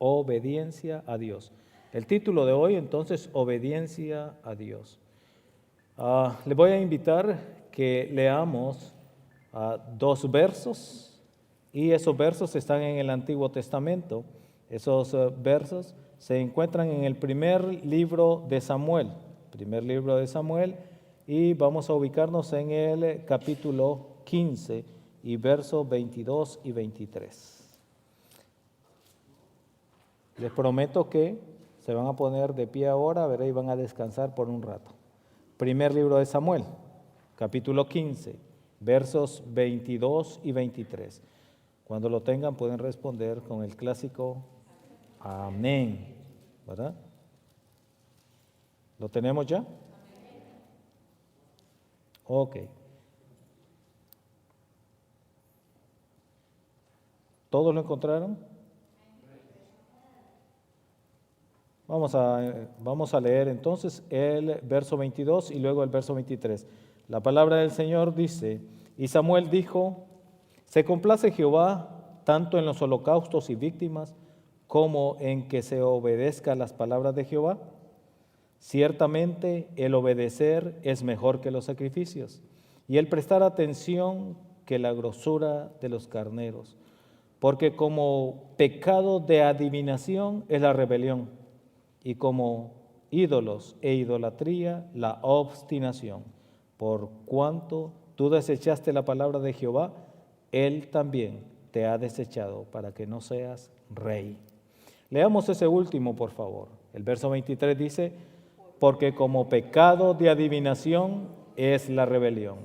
obediencia a Dios. El título de hoy, entonces, obediencia a Dios. Le voy a invitar que leamos 2 versos, y esos versos están en el Antiguo Testamento. Esos versos se encuentran en el primer libro de Samuel, y vamos a ubicarnos en el capítulo 15 y versos 22 y 23. Les prometo que se van a poner de pie ahora, y van a descansar por un rato. Primer libro de Samuel, capítulo 15, versos 22 y 23. Cuando lo tengan pueden responder con el clásico amén, ¿verdad? ¿Lo tenemos ya? Ok. ¿Todos lo encontraron? Vamos a leer entonces el verso 22 y luego el verso 23. La palabra del Señor dice: y Samuel dijo: se complace Jehová tanto en los holocaustos y víctimas como en que se obedezca las palabras de Jehová. Ciertamente el obedecer es mejor que los sacrificios, y el prestar atención que la grosura de los carneros, porque como pecado de adivinación es la rebelión, y como ídolos e idolatría la obstinación. Por cuanto tú desechaste la palabra de Jehová, Él también te ha desechado para que no seas rey. Leamos ese último, por favor. El verso 23 dice: porque como pecado de adivinación es la rebelión,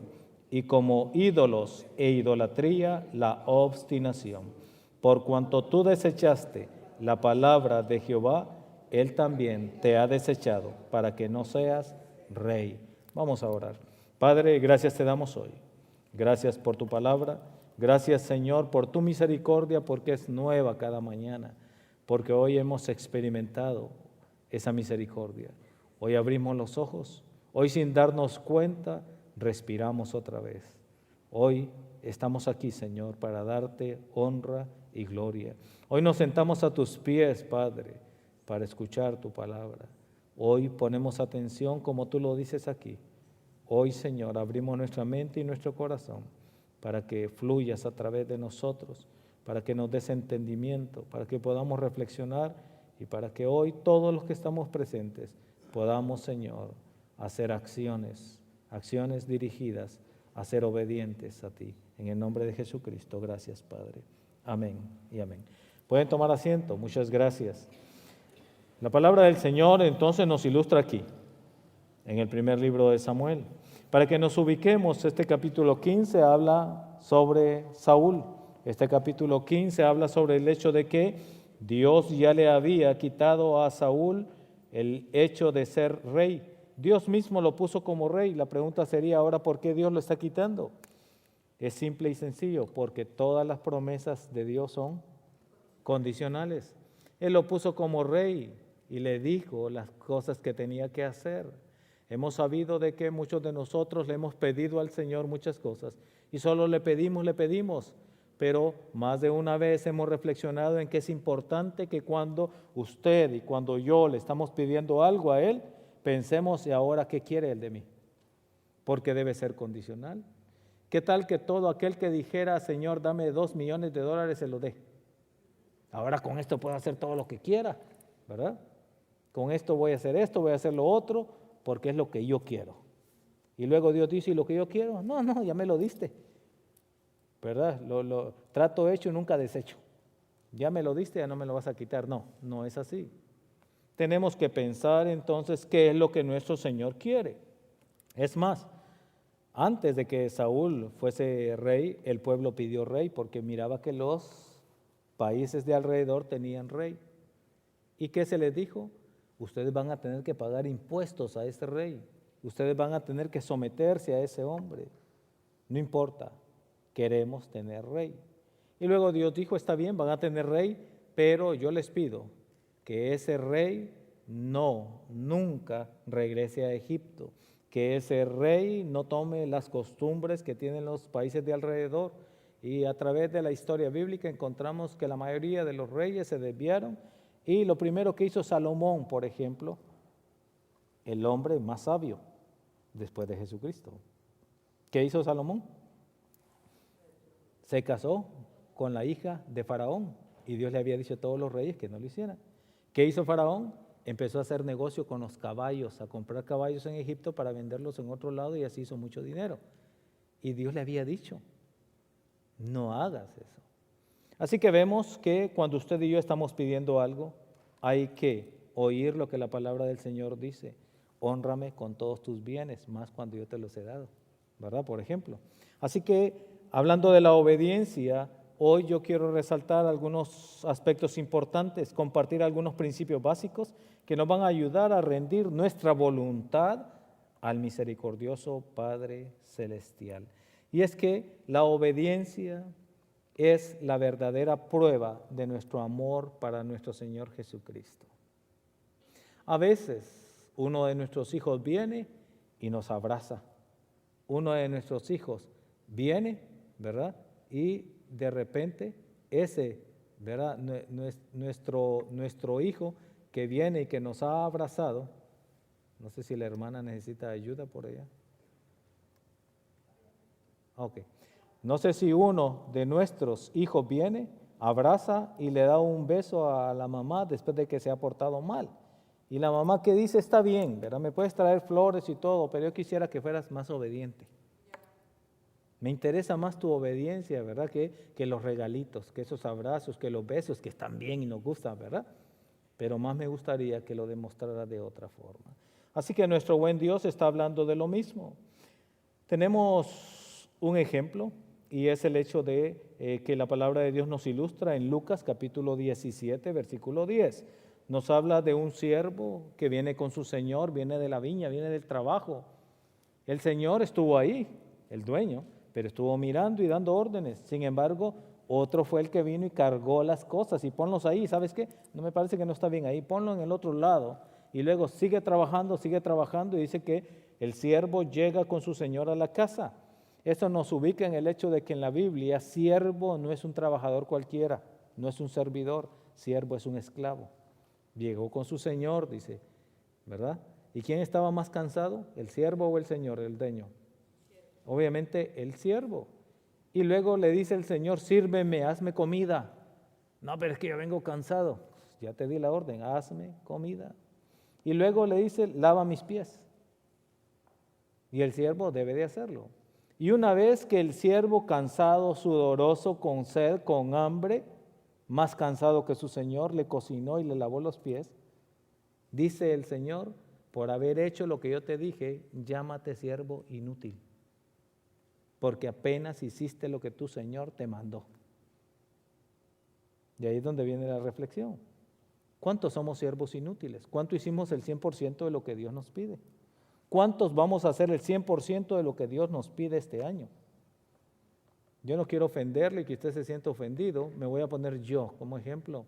y como ídolos e idolatría la obstinación. Por cuanto tú desechaste la palabra de Jehová, Él también te ha desechado para que no seas rey. Vamos a orar. Padre, gracias te damos hoy. Gracias por tu palabra. Gracias, Señor, por tu misericordia, porque es nueva cada mañana, porque hoy hemos experimentado esa misericordia. Hoy abrimos los ojos, hoy sin darnos cuenta respiramos otra vez. Hoy estamos aquí, Señor, para darte honra y gloria. Hoy nos sentamos a tus pies, Padre, para escuchar tu palabra. Hoy ponemos atención como tú lo dices aquí. Hoy, Señor, abrimos nuestra mente y nuestro corazón para que fluyas a través de nosotros, para que nos des entendimiento, para que podamos reflexionar y para que hoy todos los que estamos presentes podamos, Señor, hacer acciones dirigidas a ser obedientes a ti. En el nombre de Jesucristo, gracias, Padre. Amén y amén. Pueden tomar asiento, muchas gracias. La palabra del Señor entonces nos ilustra aquí, en el primer libro de Samuel. Para que nos ubiquemos, este capítulo 15 habla sobre Saúl. Este capítulo 15 habla sobre el hecho de que Dios ya le había quitado a Saúl el hecho de ser rey. Dios mismo lo puso como rey. La pregunta sería ahora, ¿por qué Dios lo está quitando? Es simple y sencillo, porque todas las promesas de Dios son condicionales. Él lo puso como rey y le dijo las cosas que tenía que hacer. Hemos sabido de que muchos de nosotros le hemos pedido al Señor muchas cosas y solo le pedimos, pero más de una vez hemos reflexionado en que es importante que cuando usted y cuando yo le estamos pidiendo algo a Él, pensemos: ¿y ahora qué quiere Él de mí? Porque debe ser condicional. ¿Qué tal que todo aquel que dijera: Señor, dame $2 millones, se lo dé? Ahora con esto puedo hacer todo lo que quiera, ¿verdad? Con esto voy a hacer esto, voy a hacer lo otro, porque es lo que yo quiero. Y luego Dios dice: ¿y lo que yo quiero? No, ya me lo diste, ¿verdad? Lo trato hecho, nunca deshecho. Ya me lo diste, ya no me lo vas a quitar. No es así. Tenemos que pensar entonces qué es lo que nuestro Señor quiere. Es más, antes de que Saúl fuese rey, el pueblo pidió rey porque miraba que los países de alrededor tenían rey. ¿Y qué se les dijo? Ustedes van a tener que pagar impuestos a ese rey. Ustedes van a tener que someterse a ese hombre. No importa, queremos tener rey. Y luego Dios dijo: está bien, van a tener rey, pero yo les pido que ese rey nunca regrese a Egipto, que ese rey no tome las costumbres que tienen los países de alrededor. Y a través de la historia bíblica encontramos que la mayoría de los reyes se desviaron Y lo primero que hizo Salomón, por ejemplo, el hombre más sabio después de Jesucristo. ¿Qué hizo Salomón? Se casó con la hija de Faraón y Dios le había dicho a todos los reyes que no lo hicieran. ¿Qué hizo Faraón? Empezó a hacer negocio con los caballos, a comprar caballos en Egipto para venderlos en otro lado y así hizo mucho dinero. Y Dios le había dicho, no hagas eso. Así que vemos que cuando usted y yo estamos pidiendo algo, hay que oír lo que la palabra del Señor dice. Hónrame con todos tus bienes, más cuando yo te los he dado, ¿verdad? Por ejemplo. Así que, hablando de la obediencia, hoy yo quiero resaltar algunos aspectos importantes, compartir algunos principios básicos que nos van a ayudar a rendir nuestra voluntad al misericordioso Padre Celestial. Y es que la obediencia es la verdadera prueba de nuestro amor para nuestro Señor Jesucristo. A veces uno de nuestros hijos viene y nos abraza. Uno de nuestros hijos viene, ¿verdad? Y de repente ese, ¿verdad? Nuestro hijo que viene y que nos ha abrazado, no sé si la hermana necesita ayuda por allá. Ok. No sé si uno de nuestros hijos viene, abraza y le da un beso a la mamá después de que se ha portado mal. Y la mamá que dice, está bien, ¿verdad? Me puedes traer flores y todo, pero yo quisiera que fueras más obediente. Me interesa más tu obediencia, ¿verdad? Que los regalitos, que esos abrazos, que los besos, que están bien y nos gustan, ¿verdad? Pero más me gustaría que lo demostrara de otra forma. Así que nuestro buen Dios está hablando de lo mismo. Tenemos un ejemplo y es el hecho de que la palabra de Dios nos ilustra en Lucas capítulo 17, versículo 10. Nos habla de un siervo que viene con su señor, viene de la viña, viene del trabajo. El señor estuvo ahí, el dueño, pero estuvo mirando y dando órdenes. Sin embargo, otro fue el que vino y cargó las cosas y ponlos ahí. ¿Sabes qué? No me parece que no está bien ahí, ponlo en el otro lado. Y luego sigue trabajando y dice que el siervo llega con su señor a la casa. Esto nos ubica en el hecho de que en la Biblia siervo no es un trabajador cualquiera, no es un servidor, siervo es un esclavo. Llegó con su señor, dice, ¿verdad? ¿Y quién estaba más cansado? ¿El siervo o el señor, el dueño? Obviamente el siervo. Y luego le dice el señor, sírveme, hazme comida. No, pero es que yo vengo cansado. Ya te di la orden, hazme comida. Y luego le dice, lava mis pies. Y el siervo debe de hacerlo. Y una vez que el siervo cansado, sudoroso, con sed, con hambre, más cansado que su señor, le cocinó y le lavó los pies, dice el Señor, por haber hecho lo que yo te dije, llámate siervo inútil, porque apenas hiciste lo que tu Señor te mandó. Y ahí es donde viene la reflexión. ¿Cuántos somos siervos inútiles? ¿Cuánto hicimos el 100% de lo que Dios nos pide? ¿Cuántos vamos a hacer el 100% de lo que Dios nos pide este año? Yo no quiero ofenderle y que usted se sienta ofendido, me voy a poner yo como ejemplo.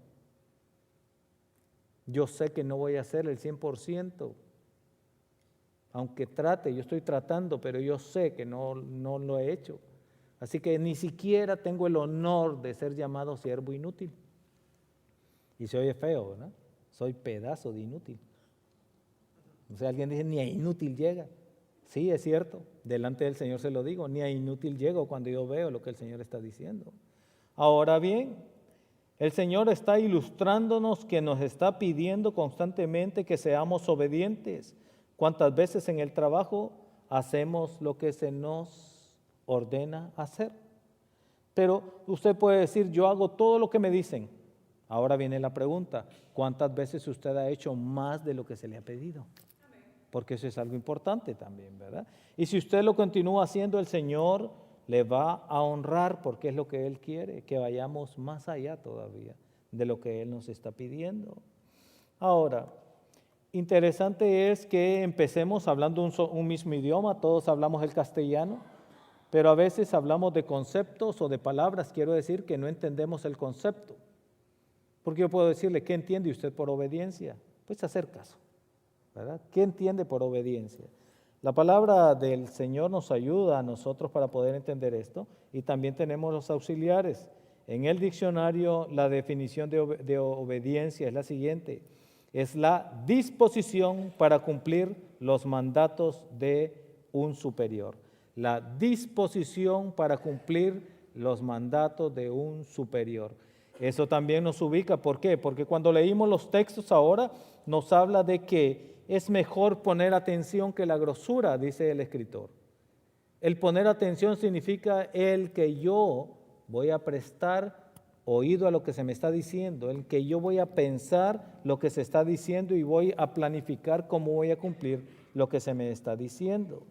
Yo sé que no voy a hacer el 100%, aunque trate, yo estoy tratando, pero yo sé que no lo he hecho. Así que ni siquiera tengo el honor de ser llamado siervo inútil. Y se oye feo, ¿verdad? Soy pedazo de inútil. O sea, alguien dice, ni a inútil llega. Sí, es cierto, delante del Señor se lo digo, ni a inútil llego cuando yo veo lo que el Señor está diciendo. Ahora bien, el Señor está ilustrándonos que nos está pidiendo constantemente que seamos obedientes. ¿Cuántas veces en el trabajo hacemos lo que se nos ordena hacer? Pero usted puede decir, yo hago todo lo que me dicen. Ahora viene la pregunta, ¿cuántas veces usted ha hecho más de lo que se le ha pedido? Porque eso es algo importante también, ¿verdad? Y si usted lo continúa haciendo, el Señor le va a honrar porque es lo que Él quiere, que vayamos más allá todavía de lo que Él nos está pidiendo. Ahora, interesante es que empecemos hablando un mismo idioma, todos hablamos el castellano, pero a veces hablamos de conceptos o de palabras, quiero decir que no entendemos el concepto. Porque yo puedo decirle, ¿qué entiende usted por obediencia? Pues hacer caso, ¿verdad? ¿Qué entiende por obediencia? La palabra del Señor nos ayuda a nosotros para poder entender esto y también tenemos los auxiliares. En el diccionario la definición de obediencia es la siguiente: es la disposición para cumplir los mandatos de un superior. La disposición para cumplir los mandatos de un superior. Eso también nos ubica, ¿por qué? Porque cuando leímos los textos ahora nos habla de que es mejor poner atención que la grosura, dice el escritor. El poner atención significa el que yo voy a prestar oído a lo que se me está diciendo, el que yo voy a pensar lo que se está diciendo y voy a planificar cómo voy a cumplir lo que se me está diciendo.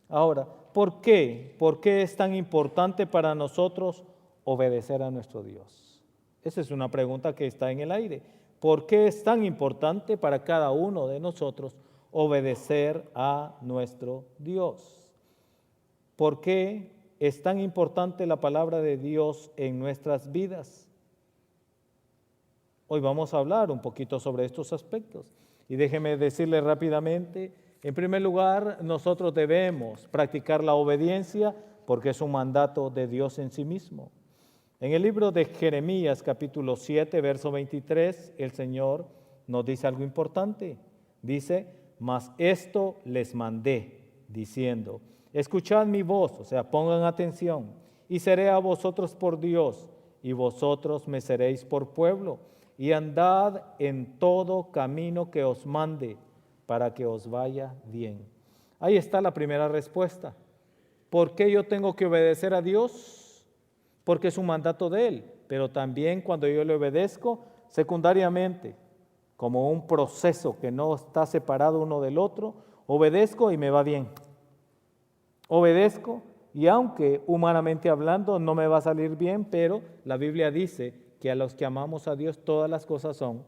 Ahora, ¿por qué? ¿Por qué es tan importante para nosotros obedecer a nuestro Dios? Esa es una pregunta que está en el aire. ¿Por qué es tan importante para cada uno de nosotros obedecer a nuestro Dios? ¿Por qué es tan importante la palabra de Dios en nuestras vidas? Hoy vamos a hablar un poquito sobre estos aspectos. Y déjeme decirle rápidamente, en primer lugar, nosotros debemos practicar la obediencia porque es un mandato de Dios en sí mismo. En el libro de Jeremías, capítulo 7, verso 23, el Señor nos dice algo importante. Dice, mas esto les mandé, diciendo, escuchad mi voz, o sea, pongan atención, y seré a vosotros por Dios, y vosotros me seréis por pueblo, y andad en todo camino que os mande, para que os vaya bien. Ahí está la primera respuesta. ¿Por qué yo tengo que obedecer a Dios? Porque es un mandato de Él, pero también cuando yo le obedezco, secundariamente, como un proceso que no está separado uno del otro, obedezco y me va bien. Obedezco y aunque humanamente hablando no me va a salir bien, pero la Biblia dice que a los que amamos a Dios todas las cosas son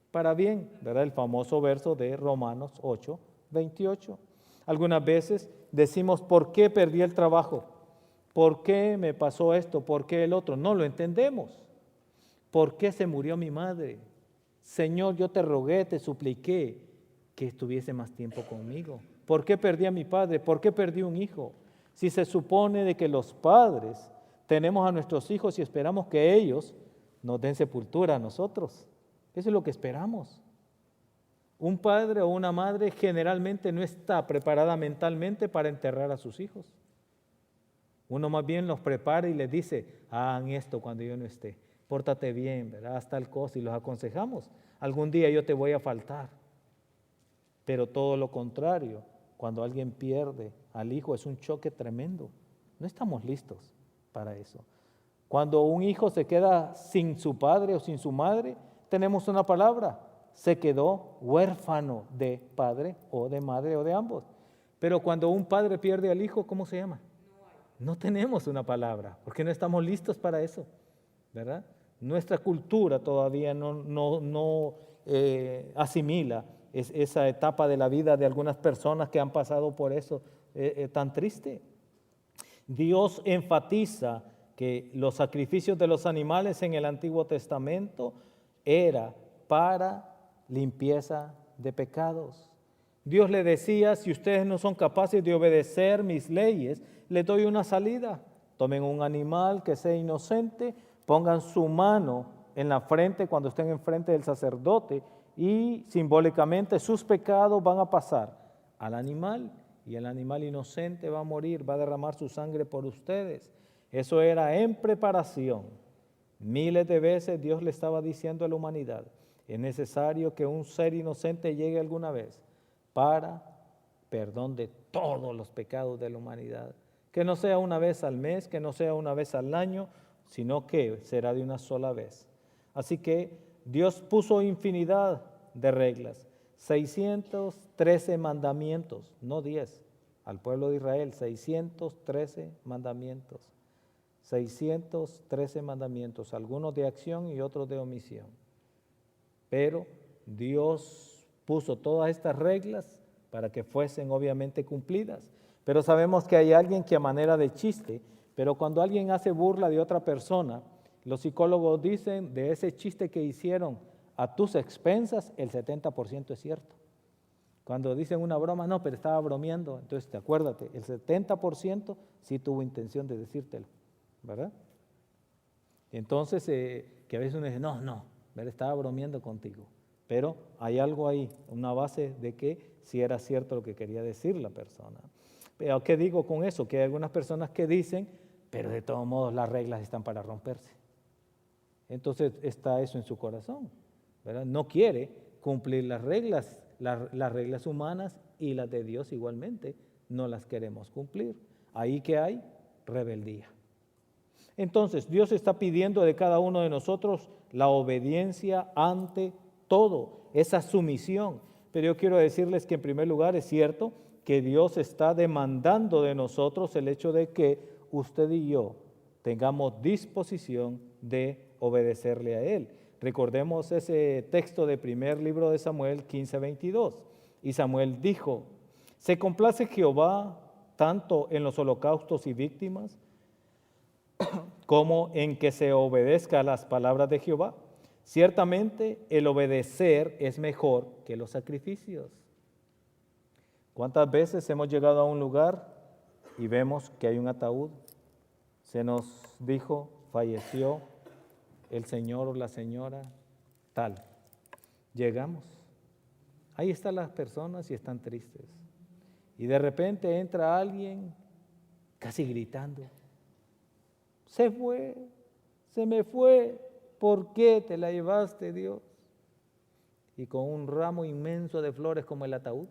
para bien, ¿verdad? El famoso verso de Romanos 8, 28. Algunas veces decimos, ¿por qué perdí el trabajo? ¿Por qué me pasó esto? ¿Por qué el otro? No lo entendemos. ¿Por qué se murió mi madre? Señor, yo te rogué, te supliqué que estuviese más tiempo conmigo. ¿Por qué perdí a mi padre? ¿Por qué perdí un hijo? Si se supone de que los padres tenemos a nuestros hijos y esperamos que ellos nos den sepultura a nosotros. Eso es lo que esperamos. Un padre o una madre generalmente no está preparada mentalmente para enterrar a sus hijos. Uno más bien los prepara y les dice, hagan esto cuando yo no esté, pórtate bien, ¿verdad? Haz tal cosa y los aconsejamos. Algún día yo te voy a faltar. Pero todo lo contrario, cuando alguien pierde al hijo es un choque tremendo. No estamos listos para eso. Cuando un hijo se queda sin su padre o sin su madre, tenemos una palabra, se quedó huérfano de padre o de madre o de ambos. Pero cuando un padre pierde al hijo, ¿cómo se llama? No tenemos una palabra, porque no estamos listos para eso, ¿verdad? Nuestra cultura todavía no asimila esa etapa de la vida de algunas personas que han pasado por eso tan triste. Dios enfatiza que los sacrificios de los animales en el Antiguo Testamento era para limpieza de pecados. Dios le decía, si ustedes no son capaces de obedecer mis leyes, les doy una salida. Tomen un animal que sea inocente, pongan su mano en la frente cuando estén enfrente del sacerdote y simbólicamente sus pecados van a pasar al animal y el animal inocente va a morir, va a derramar su sangre por ustedes. Eso era en preparación. Miles de veces Dios le estaba diciendo a la humanidad, es necesario que un ser inocente llegue alguna vez para perdón de todos los pecados de la humanidad. Que no sea una vez al mes, que no sea una vez al año, sino que será de una sola vez. Así que Dios puso infinidad de reglas, 613 mandamientos, no 10, al pueblo de Israel, 613 mandamientos. 613 mandamientos, algunos de acción y otros de omisión. Pero Dios puso todas estas reglas para que fuesen obviamente cumplidas. Pero sabemos que hay alguien que a manera de chiste, pero cuando alguien hace burla de otra persona, los psicólogos dicen de ese chiste que hicieron a tus expensas, el 70% es cierto. Cuando dicen una broma, no, pero estaba bromeando, entonces acuérdate, el 70% sí tuvo intención de decírtelo, ¿verdad? Entonces, que a veces uno dice, no, él estaba bromeando contigo. Pero hay algo ahí, una base de que sí era cierto lo que quería decir la persona. Pero ¿qué digo con eso? Que hay algunas personas que dicen, pero de todos modos las reglas están para romperse. Entonces está eso en su corazón, ¿verdad? No quiere cumplir las reglas humanas y las de Dios igualmente, no las queremos cumplir. Ahí que hay rebeldía. Entonces Dios está pidiendo de cada uno de nosotros la obediencia ante todo, esa sumisión. Pero yo quiero decirles que en primer lugar es cierto que Dios está demandando de nosotros el hecho de que usted y yo tengamos disposición de obedecerle a Él. Recordemos ese texto de primer libro de Samuel 15:22. Y Samuel dijo, ¿se complace Jehová tanto en los holocaustos y víctimas como en que se obedezca a las palabras de Jehová? Ciertamente el obedecer es mejor que los sacrificios. ¿Cuántas veces hemos llegado a un lugar y vemos que hay un ataúd? Se nos dijo, falleció el señor o la señora tal. Llegamos. Ahí están las personas y están tristes. Y de repente entra alguien casi gritando. Se fue, se me fue. ¿Por qué te la llevaste, Dios? Y con un ramo inmenso de flores como el ataúd.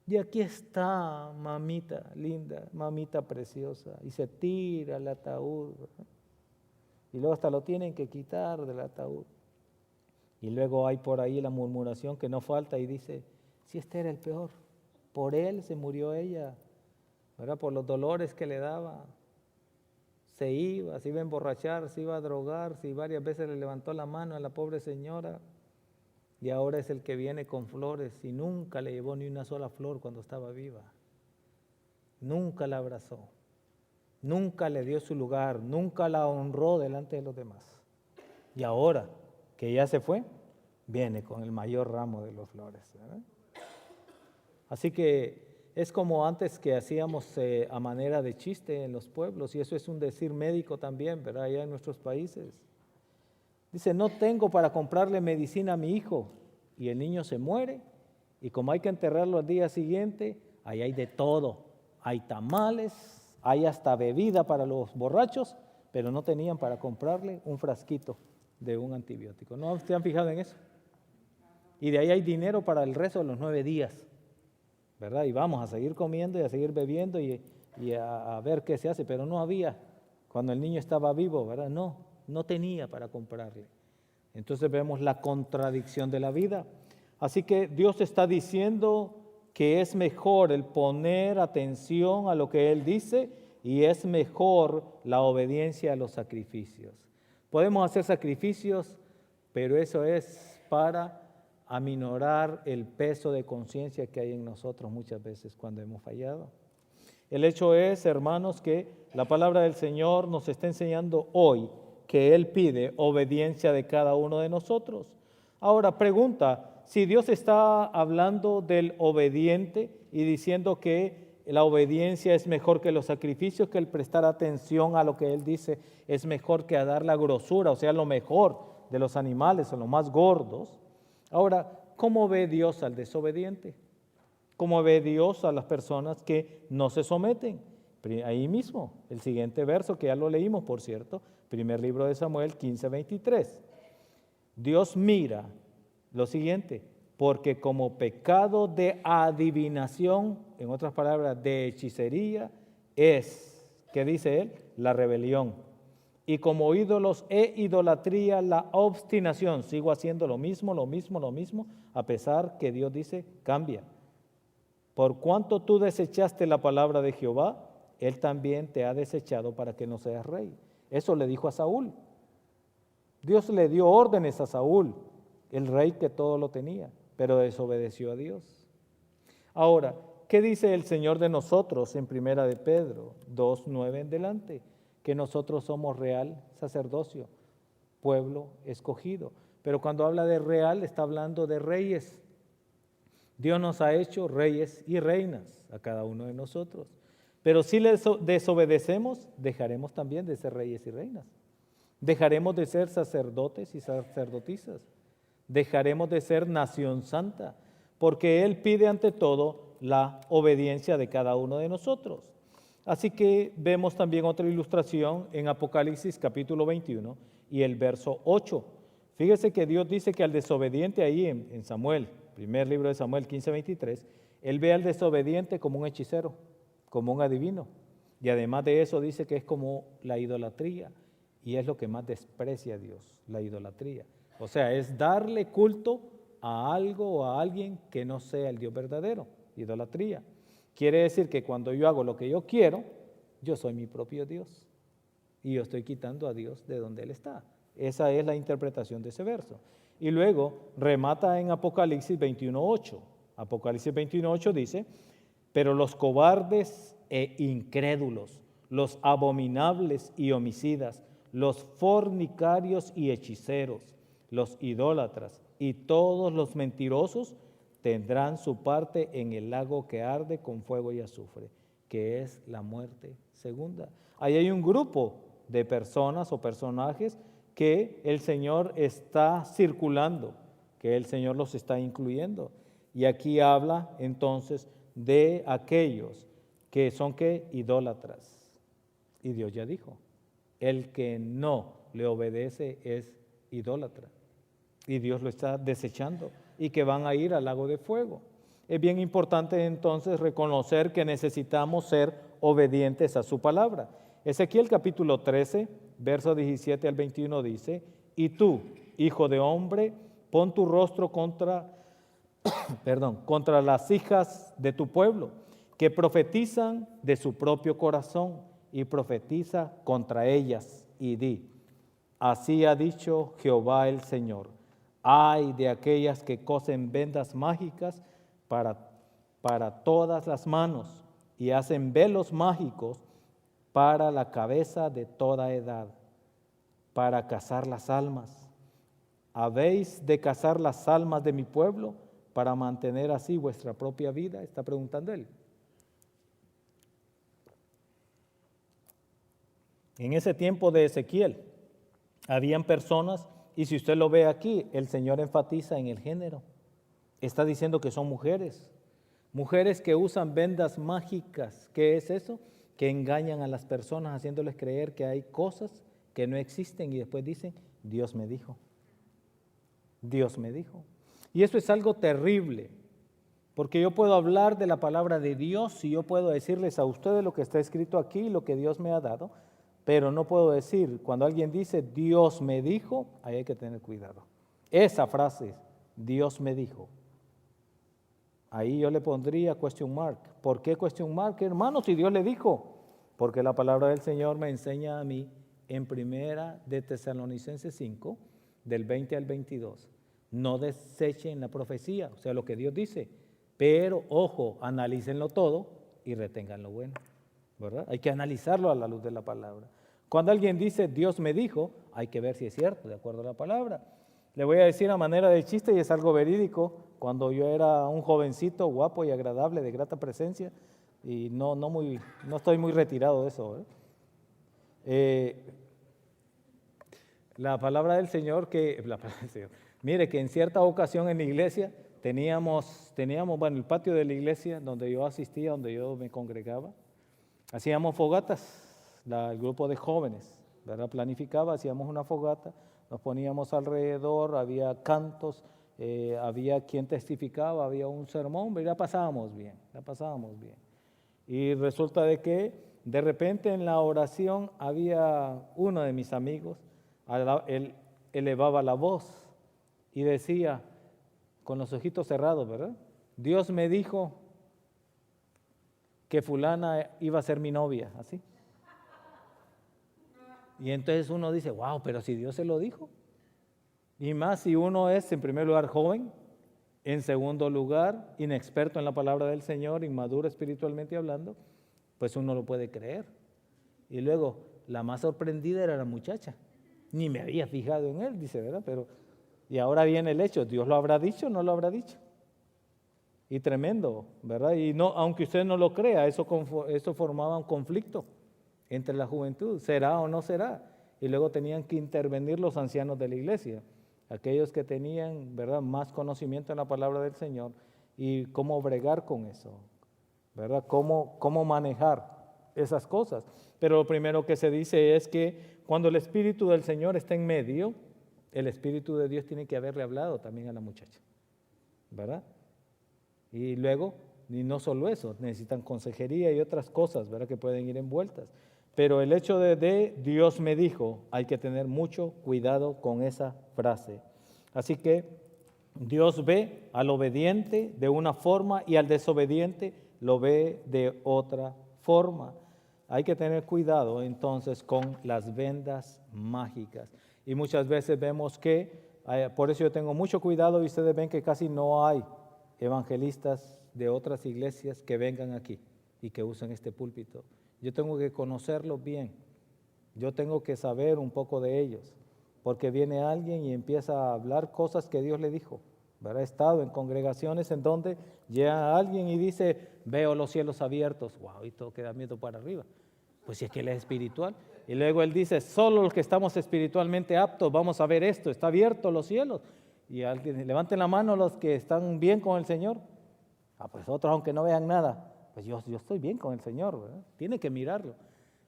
Y aquí está, mamita linda, mamita preciosa. Y se tira el ataúd. Y luego hasta lo tienen que quitar del ataúd. Y luego hay por ahí la murmuración que no falta y dice, si este era el peor, por él se murió ella, ¿verdad? Por los dolores que le daba. Se iba a emborrachar, se iba a drogar, si varias veces le levantó la mano a la pobre señora. Y ahora es el que viene con flores y nunca le llevó ni una sola flor cuando estaba viva. Nunca la abrazó, nunca le dio su lugar, nunca la honró delante de los demás. Y ahora que ya se fue, viene con el mayor ramo de las flores, ¿verdad? Así que es como antes que hacíamos a manera de chiste en los pueblos, y eso es un decir médico también, ¿verdad? Allá en nuestros países. Dice, no tengo para comprarle medicina a mi hijo, y el niño se muere, y como hay que enterrarlo al día siguiente, ahí hay de todo. Hay tamales, hay hasta bebida para los borrachos, pero no tenían para comprarle un frasquito de un antibiótico. ¿No se han fijado en eso? Y de ahí hay dinero para el resto de los 9 días, ¿verdad? Y vamos a seguir comiendo y a seguir bebiendo y a ver qué se hace, pero no había, cuando el niño estaba vivo, ¿verdad? No tenía para comprarle. Entonces vemos la contradicción de la vida. Así que Dios está diciendo que es mejor el poner atención a lo que Él dice y es mejor la obediencia a los sacrificios. Podemos hacer sacrificios, pero eso es para aminorar el peso de conciencia que hay en nosotros muchas veces cuando hemos fallado. El hecho es, hermanos, que la palabra del Señor nos está enseñando hoy que Él pide obediencia de cada uno de nosotros. Ahora, pregunta, si Dios está hablando del obediente y diciendo que la obediencia es mejor que los sacrificios, que el prestar atención a lo que Él dice es mejor que a dar la grosura, o sea, lo mejor de los animales o los más gordos. Ahora, ¿cómo ve Dios al desobediente? ¿Cómo ve Dios a las personas que no se someten? Ahí mismo, el siguiente verso, que ya lo leímos, por cierto, primer libro de Samuel 15:23. Dios mira lo siguiente, porque como pecado de adivinación, en otras palabras, de hechicería, es, ¿qué dice él? La rebelión. Y como ídolos e idolatría, la obstinación. Sigo haciendo lo mismo, a pesar que Dios dice, cambia. Por cuanto tú desechaste la palabra de Jehová, Él también te ha desechado para que no seas rey. Eso le dijo a Saúl. Dios le dio órdenes a Saúl, el rey que todo lo tenía, pero desobedeció a Dios. Ahora, ¿qué dice el Señor de nosotros en Primera de Pedro 2:9 en delante? Que nosotros somos real sacerdocio, pueblo escogido. Pero cuando habla de real, está hablando de reyes. Dios nos ha hecho reyes y reinas a cada uno de nosotros. Pero si le desobedecemos, dejaremos también de ser reyes y reinas. Dejaremos de ser sacerdotes y sacerdotisas. Dejaremos de ser nación santa, porque Él pide ante todo la obediencia de cada uno de nosotros. Así que vemos también otra ilustración en Apocalipsis capítulo 21 y el verso 8. Fíjese que Dios dice que al desobediente ahí en Samuel, primer libro de Samuel 15:23, Él ve al desobediente como un hechicero, como un adivino. Y además de eso dice que es como la idolatría. Y es lo que más desprecia a Dios, la idolatría. O sea, es darle culto a algo o a alguien que no sea el Dios verdadero, idolatría. Quiere decir que cuando yo hago lo que yo quiero, yo soy mi propio Dios. Y yo estoy quitando a Dios de donde Él está. Esa es la interpretación de ese verso. Y luego remata en Apocalipsis 21:8. Apocalipsis 21:8 dice, pero los cobardes e incrédulos, los abominables y homicidas, los fornicarios y hechiceros, los idólatras y todos los mentirosos tendrán su parte en el lago que arde con fuego y azufre, que es la muerte segunda. Ahí hay un grupo de personas o personajes que el Señor está circulando, que el Señor los está incluyendo. Y aquí habla entonces de aquellos que son ¿qué? Idólatras. Y Dios ya dijo, el que no le obedece es idólatra. Y Dios lo está desechando y que van a ir al lago de fuego. Es bien importante entonces reconocer que necesitamos ser obedientes a su palabra. Ezequiel capítulo 13, verso 17 al 21 dice, y tú, hijo de hombre, pon tu rostro contra las hijas de tu pueblo, que profetizan de su propio corazón, y profetiza contra ellas, y di, así ha dicho Jehová el Señor, ay de aquellas que cosen vendas mágicas para todas las manos, y hacen velos mágicos para la cabeza de toda edad, para cazar las almas. ¿Habéis de cazar las almas de mi pueblo para mantener así vuestra propia vida? Está preguntando él. En ese tiempo de Ezequiel, habían personas, y si usted lo ve aquí, el Señor enfatiza en el género. Está diciendo que son mujeres, mujeres que usan vendas mágicas. ¿Qué es eso? Que engañan a las personas haciéndoles creer que hay cosas que no existen y después dicen, Dios me dijo. Dios me dijo. Y eso es algo terrible, porque yo puedo hablar de la palabra de Dios y yo puedo decirles a ustedes lo que está escrito aquí y lo que Dios me ha dado, pero no puedo decir, cuando alguien dice Dios me dijo, ahí hay que tener cuidado. Esa frase, Dios me dijo, ahí yo le pondría question mark. ¿Por qué question mark, hermano, si Dios le dijo? Porque la palabra del Señor me enseña a mí en primera de Tesalonicenses 5, del 20 al 22. No desechen la profecía, o sea, lo que Dios dice, pero ojo, analícenlo todo y retengan lo bueno, ¿verdad? Hay que analizarlo a la luz de la palabra. Cuando alguien dice Dios me dijo, hay que ver si es cierto, de acuerdo a la palabra. Le voy a decir a manera de chiste, y es algo verídico, cuando yo era un jovencito guapo y agradable, de grata presencia, y no estoy muy retirado de eso, la palabra del Señor mire que en cierta ocasión en la iglesia teníamos el patio de la iglesia donde yo asistía, donde yo me congregaba, hacíamos fogatas, el grupo de jóvenes, ¿verdad? Planificaba, hacíamos una fogata, nos poníamos alrededor, había cantos, había quien testificaba, había un sermón, pero la pasábamos bien. Y resulta de que de repente en la oración había uno de mis amigos, él elevaba la voz y decía, con los ojitos cerrados, ¿verdad? Dios me dijo que fulana iba a ser mi novia, así. Y entonces uno dice, wow, pero si Dios se lo dijo. Y más si uno es, en primer lugar, joven, en segundo lugar, inexperto en la palabra del Señor, inmaduro espiritualmente hablando, pues uno lo puede creer. Y luego, la más sorprendida era la muchacha. Ni me había fijado en él, dice, ¿verdad? Pero, y ahora viene el hecho, ¿Dios lo habrá dicho o no lo habrá dicho? y tremendo, ¿verdad? Y no, aunque usted no lo crea, eso formaba un conflicto entre la juventud, ¿será o no será? Y luego tenían que intervenir los ancianos de la iglesia, aquellos que tenían, ¿verdad?, más conocimiento en la palabra del Señor y cómo bregar con eso, ¿verdad? Cómo manejar esas cosas. Pero lo primero que se dice es que cuando el Espíritu del Señor está en medio, el Espíritu de Dios tiene que haberle hablado también a la muchacha, ¿verdad? Y luego, y no solo eso, necesitan consejería y otras cosas, ¿verdad?, que pueden ir envueltas. Pero el hecho de Dios me dijo, hay que tener mucho cuidado con esa frase. Así que Dios ve al obediente de una forma y al desobediente lo ve de otra forma. Hay que tener cuidado entonces con las vendas mágicas. Y muchas veces vemos que, por eso yo tengo mucho cuidado y ustedes ven que casi no hay evangelistas de otras iglesias que vengan aquí y que usen este púlpito. Yo tengo que conocerlos bien, yo tengo que saber un poco de ellos, porque viene alguien y empieza a hablar cosas que Dios le dijo, ¿verdad? He estado en congregaciones en donde llega alguien y dice, veo los cielos abiertos, wow, y todo queda miedo para arriba, pues si es que él es espiritual. Y luego él dice, solo los que estamos espiritualmente aptos vamos a ver esto, está abierto los cielos. Y alguien, levanten la mano los que están bien con el Señor. Pues otros aunque no vean nada, pues yo estoy bien con el Señor, ¿verdad? Tiene que mirarlo.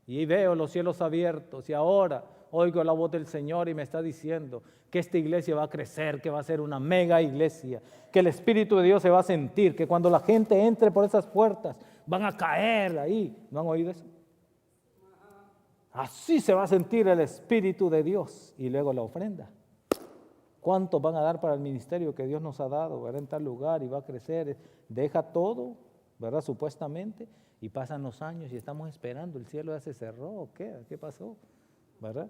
Y veo los cielos abiertos y ahora oigo la voz del Señor y me está diciendo que esta iglesia va a crecer, que va a ser una mega iglesia, que el Espíritu de Dios se va a sentir, que cuando la gente entre por esas puertas van a caer ahí. ¿No han oído eso? Así se va a sentir el Espíritu de Dios. Y luego la ofrenda. ¿Cuántos van a dar para el ministerio que Dios nos ha dado, ¿verdad? En tal lugar y va a crecer? Deja todo, ¿verdad? Supuestamente, y pasan los años y estamos esperando, el cielo ya se cerró, ¿o qué? ¿Qué pasó? ¿Verdad?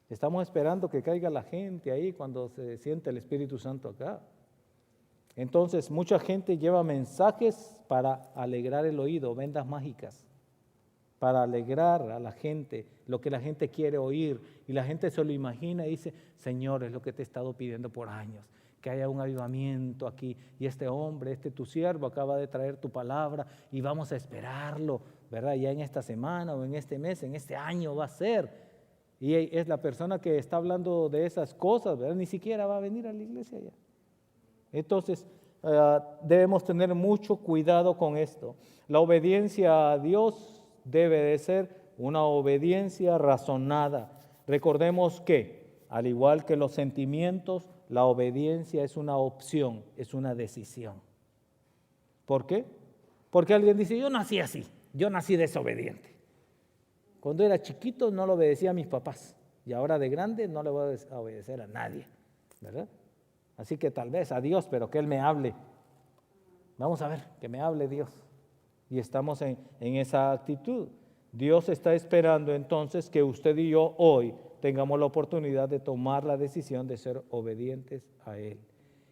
Estamos esperando que caiga la gente ahí cuando se siente el Espíritu Santo acá. Entonces, mucha gente lleva mensajes para alegrar el oído, vendas mágicas, para alegrar a la gente, lo que la gente quiere oír, y la gente se lo imagina y dice, Señor, es lo que te he estado pidiendo por años, que haya un avivamiento aquí, y este hombre, tu siervo acaba de traer tu palabra, y vamos a esperarlo, ¿verdad? Ya en esta semana o en este mes, en este año va a ser, y es la persona que está hablando de esas cosas, ¿verdad? Ni siquiera va a venir a la iglesia ya. Entonces, debemos tener mucho cuidado con esto. La obediencia a Dios debe de ser una obediencia razonada. Recordemos que, al igual que los sentimientos, la obediencia es una opción, es una decisión. ¿Por qué? Porque alguien dice, yo nací así, yo nací desobediente. Cuando era chiquito no le obedecía a mis papás y ahora de grande no le voy a obedecer a nadie, ¿verdad? Así que tal vez a Dios, pero que Él me hable. Vamos a ver, que me hable Dios. Y estamos en esa actitud. Dios está esperando entonces que usted y yo hoy tengamos la oportunidad de tomar la decisión de ser obedientes a Él.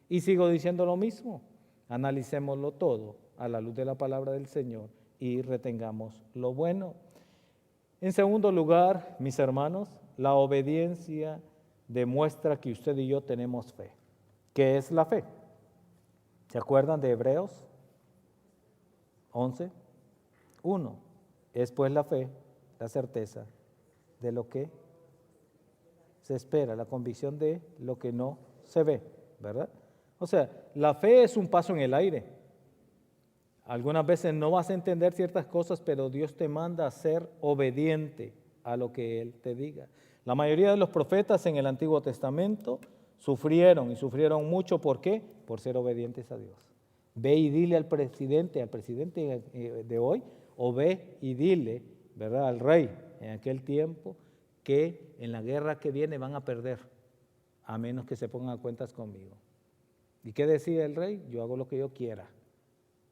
Y sigo diciendo lo mismo, analicémoslo todo a la luz de la palabra del Señor y retengamos lo bueno. En segundo lugar, mis hermanos, la obediencia demuestra que usted y yo tenemos fe. ¿Qué es la fe? ¿Se acuerdan de Hebreos 11? 1. Es pues la fe, la certeza de lo que se espera, la convicción de lo que no se ve, ¿verdad? O sea, la fe es un paso en el aire. Algunas veces no vas a entender ciertas cosas, pero Dios te manda a ser obediente a lo que Él te diga. La mayoría de los profetas en el Antiguo Testamento sufrieron y sufrieron mucho. ¿Por qué? Por ser obedientes a Dios. Ve y dile al presidente de hoy, o ve y dile, ¿verdad?, al rey en aquel tiempo, que en la guerra que viene van a perder, a menos que se pongan a cuentas conmigo. ¿Y qué decía el rey? Yo hago lo que yo quiera.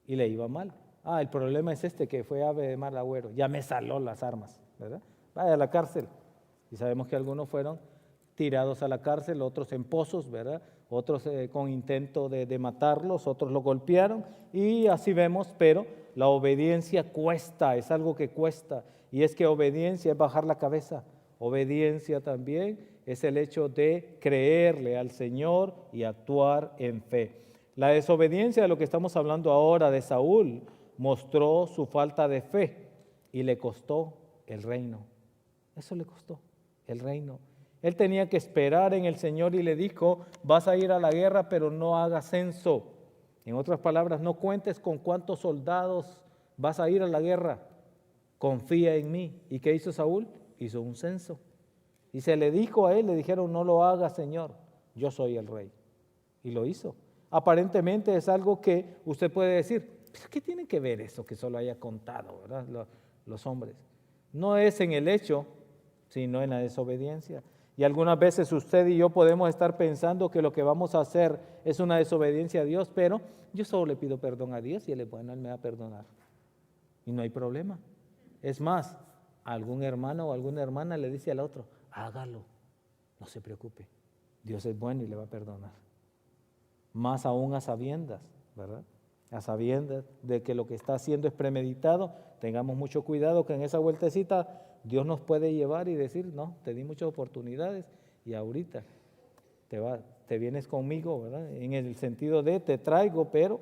Y le iba mal. El problema es que fue ave de mal agüero, ya me saló las armas, ¿verdad? Vaya a la cárcel. Y sabemos que algunos fueron tirados a la cárcel, otros en pozos, ¿verdad? Otros con intento de matarlos, otros lo golpearon, y así vemos, pero la obediencia cuesta, es algo que cuesta, y es que obediencia es bajar la cabeza, obediencia también es el hecho de creerle al Señor y actuar en fe. La desobediencia de lo que estamos hablando ahora de Saúl mostró su falta de fe y le costó el reino. Eso le costó el reino. Él tenía que esperar en el Señor y le dijo, vas a ir a la guerra, pero no hagas censo. En otras palabras, no cuentes con cuántos soldados vas a ir a la guerra. Confía en mí. ¿Y qué hizo Saúl? Hizo un censo. Y se le dijo a él, le dijeron, no lo hagas, Señor, yo soy el rey. Y lo hizo. Aparentemente es algo que usted puede decir, ¿qué tiene que ver eso que solo haya contado, ¿verdad? Los hombres? No es en el hecho, sino en la desobediencia. Y algunas veces usted y yo podemos estar pensando que lo que vamos a hacer es una desobediencia a Dios, pero yo solo le pido perdón a Dios y Él es bueno, Él me va a perdonar. Y no hay problema. Es más, algún hermano o alguna hermana le dice al otro, hágalo, no se preocupe, Dios es bueno y le va a perdonar. Más aún a sabiendas, ¿verdad? A sabiendas de que lo que está haciendo es premeditado, tengamos mucho cuidado que en esa vueltecita Dios nos puede llevar y decir, no, te di muchas oportunidades y ahorita te vienes conmigo, ¿verdad? En el sentido de te traigo, pero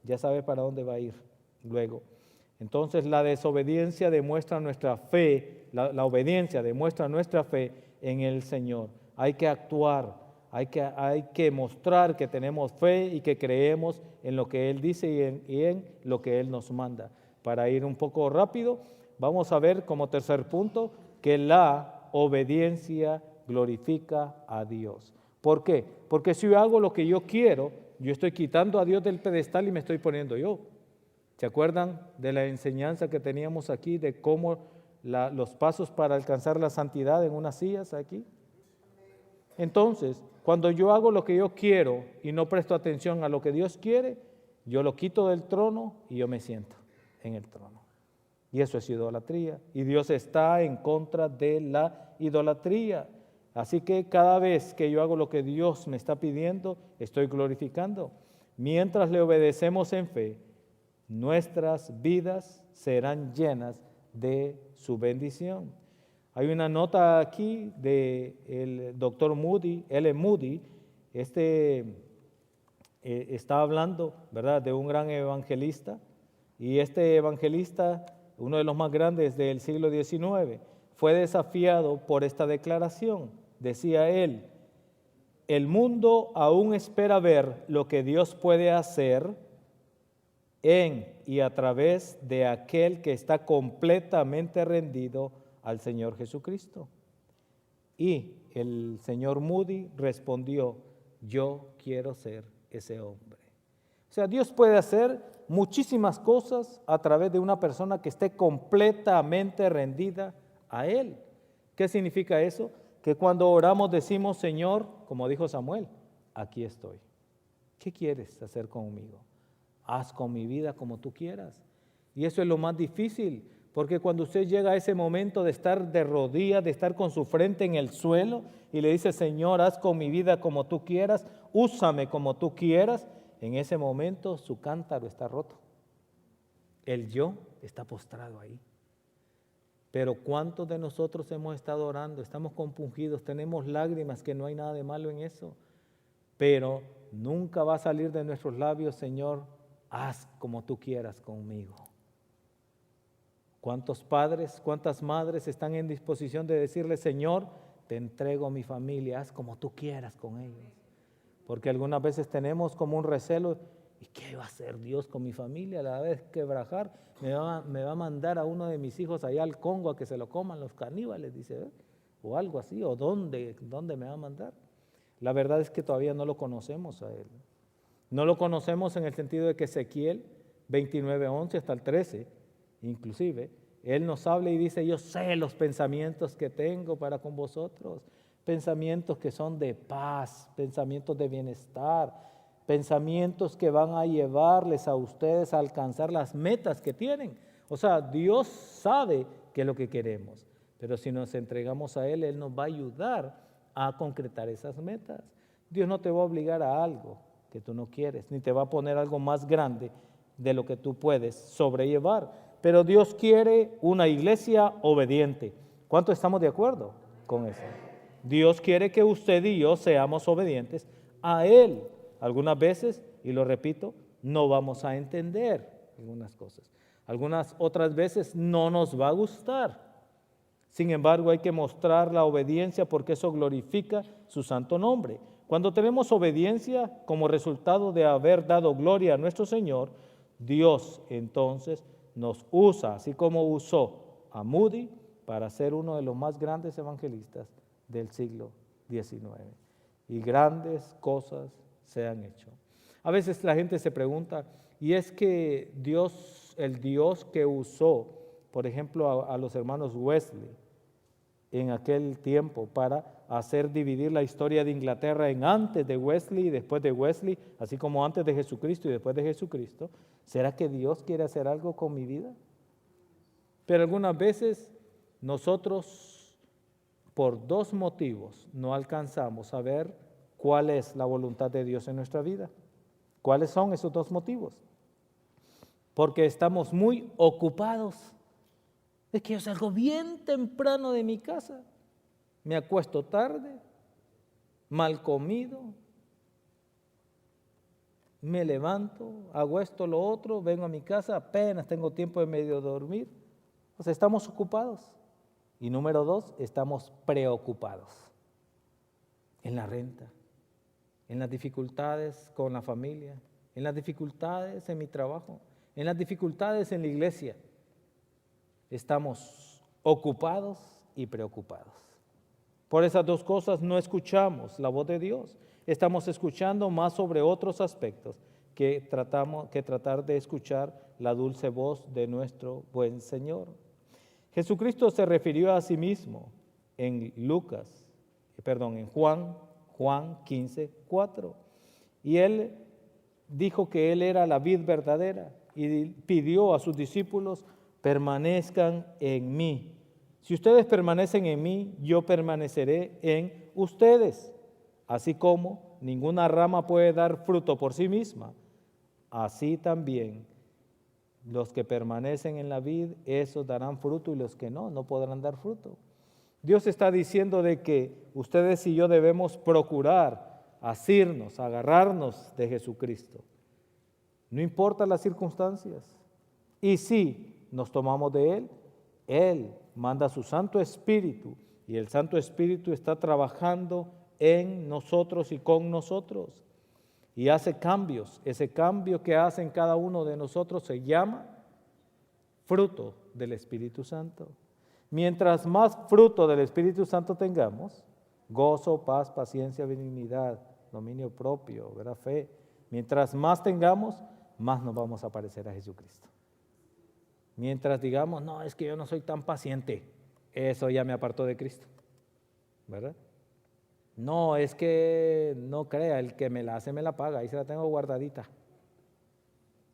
ya sabes para dónde va a ir luego. Entonces la desobediencia demuestra nuestra fe, la obediencia demuestra nuestra fe en el Señor. Hay que actuar, hay que mostrar que tenemos fe y que creemos en lo que Él dice y en lo que Él nos manda. Para ir un poco rápido, vamos a ver como tercer punto que la obediencia glorifica a Dios. ¿Por qué? Porque si yo hago lo que yo quiero, yo estoy quitando a Dios del pedestal y me estoy poniendo yo. ¿Se acuerdan de la enseñanza que teníamos aquí de cómo los pasos para alcanzar la santidad en unas sillas aquí? Entonces, cuando yo hago lo que yo quiero y no presto atención a lo que Dios quiere, yo lo quito del trono y yo me siento en el trono. Y eso es idolatría. Y Dios está en contra de la idolatría. Así que cada vez que yo hago lo que Dios me está pidiendo, estoy glorificando. Mientras le obedecemos en fe, nuestras vidas serán llenas de su bendición. Hay una nota aquí del doctor Moody, L. Moody, está hablando, ¿verdad?, de un gran evangelista, y este evangelista, uno de los más grandes del siglo XIX, fue desafiado por esta declaración. Decía él, el mundo aún espera ver lo que Dios puede hacer en y a través de aquel que está completamente rendido al Señor Jesucristo. Y el señor Moody respondió, yo quiero ser ese hombre. O sea, Dios puede hacer muchísimas cosas a través de una persona que esté completamente rendida a Él. ¿Qué significa eso? Que cuando oramos decimos, Señor, como dijo Samuel, aquí estoy. ¿Qué quieres hacer conmigo? Haz con mi vida como tú quieras. Y eso es lo más difícil, porque cuando usted llega a ese momento de estar de rodillas, de estar con su frente en el suelo y le dice, Señor, haz con mi vida como tú quieras, úsame como tú quieras, en ese momento su cántaro está roto. El yo está postrado ahí. Pero ¿cuántos de nosotros hemos estado orando? Estamos compungidos, tenemos lágrimas, que no hay nada de malo en eso. Pero nunca va a salir de nuestros labios, Señor, haz como tú quieras conmigo. ¿Cuántos padres, cuántas madres están en disposición de decirle, Señor, te entrego mi familia, haz como tú quieras con ellos? Porque algunas veces tenemos como un recelo, ¿y qué va a hacer Dios con mi familia? A la vez quebrajar, me va a mandar a uno de mis hijos allá al Congo a que se lo coman los caníbales, dice, o algo así, o ¿dónde me va a mandar? La verdad es que todavía no lo conocemos a Él. No lo conocemos en el sentido de que Ezequiel 29:11 hasta el 13, inclusive, Él nos habla y dice, yo sé los pensamientos que tengo para con vosotros, pensamientos que son de paz, pensamientos de bienestar, pensamientos que van a llevarles a ustedes a alcanzar las metas que tienen. O sea, Dios sabe qué es lo que queremos, pero si nos entregamos a Él, Él nos va a ayudar a concretar esas metas. Dios no te va a obligar a algo que tú no quieres, ni te va a poner algo más grande de lo que tú puedes sobrellevar. Pero Dios quiere una iglesia obediente. ¿Cuánto estamos de acuerdo con eso? Dios quiere que usted y yo seamos obedientes a Él. algunas veces, y lo repito, no vamos a entender algunas cosas. Algunas otras veces no nos va a gustar. Sin embargo, hay que mostrar la obediencia porque eso glorifica su santo nombre. Cuando tenemos obediencia como resultado de haber dado gloria a nuestro Señor, Dios entonces nos usa, así como usó a Moody para ser uno de los más grandes evangelistas del siglo XIX. Y grandes cosas se han hecho. A veces la gente se pregunta, y es que Dios, el Dios que usó, por ejemplo, a los hermanos Wesley en aquel tiempo para hacer dividir la historia de Inglaterra en antes de Wesley y después de Wesley, así como antes de Jesucristo y después de Jesucristo, ¿será que Dios quiere hacer algo con mi vida? Pero algunas veces nosotros, por dos motivos, no alcanzamos a ver cuál es la voluntad de Dios en nuestra vida. ¿Cuáles son esos dos motivos? Porque estamos muy ocupados. Es que yo salgo bien temprano de mi casa, me acuesto tarde, mal comido, me levanto, hago esto, lo otro, vengo a mi casa, apenas tengo tiempo de medio dormir. O sea, estamos ocupados. Y número dos, estamos preocupados en la renta, en las dificultades con la familia, en las dificultades en mi trabajo, en las dificultades en la iglesia. Estamos ocupados y preocupados. Por esas dos cosas no escuchamos la voz de Dios. Estamos escuchando más sobre otros aspectos que tratar de escuchar la dulce voz de nuestro buen Señor. Jesucristo se refirió a sí mismo en Juan 15:4. Y Él dijo que Él era la vid verdadera y pidió a sus discípulos: permanezcan en mí. Si ustedes permanecen en mí, yo permaneceré en ustedes. Así como ninguna rama puede dar fruto por sí misma, así también los que permanecen en la vid, esos darán fruto, y los que no, no podrán dar fruto. Dios está diciendo de que ustedes y yo debemos procurar asirnos, agarrarnos de Jesucristo. No importa las circunstancias. Y si nos tomamos de Él, Él manda su Santo Espíritu y el Santo Espíritu está trabajando en nosotros y con nosotros y hace cambios. Ese cambio que hace en cada uno de nosotros se llama fruto del Espíritu Santo. Mientras más fruto del Espíritu Santo tengamos, gozo, paz, paciencia, benignidad, dominio propio, fe, mientras más tengamos, más nos vamos a parecer a Jesucristo. Mientras digamos, no, es que yo no soy tan paciente, eso ya me apartó de Cristo, ¿verdad? No, es que no crea, el que me la hace me la paga, ahí se la tengo guardadita.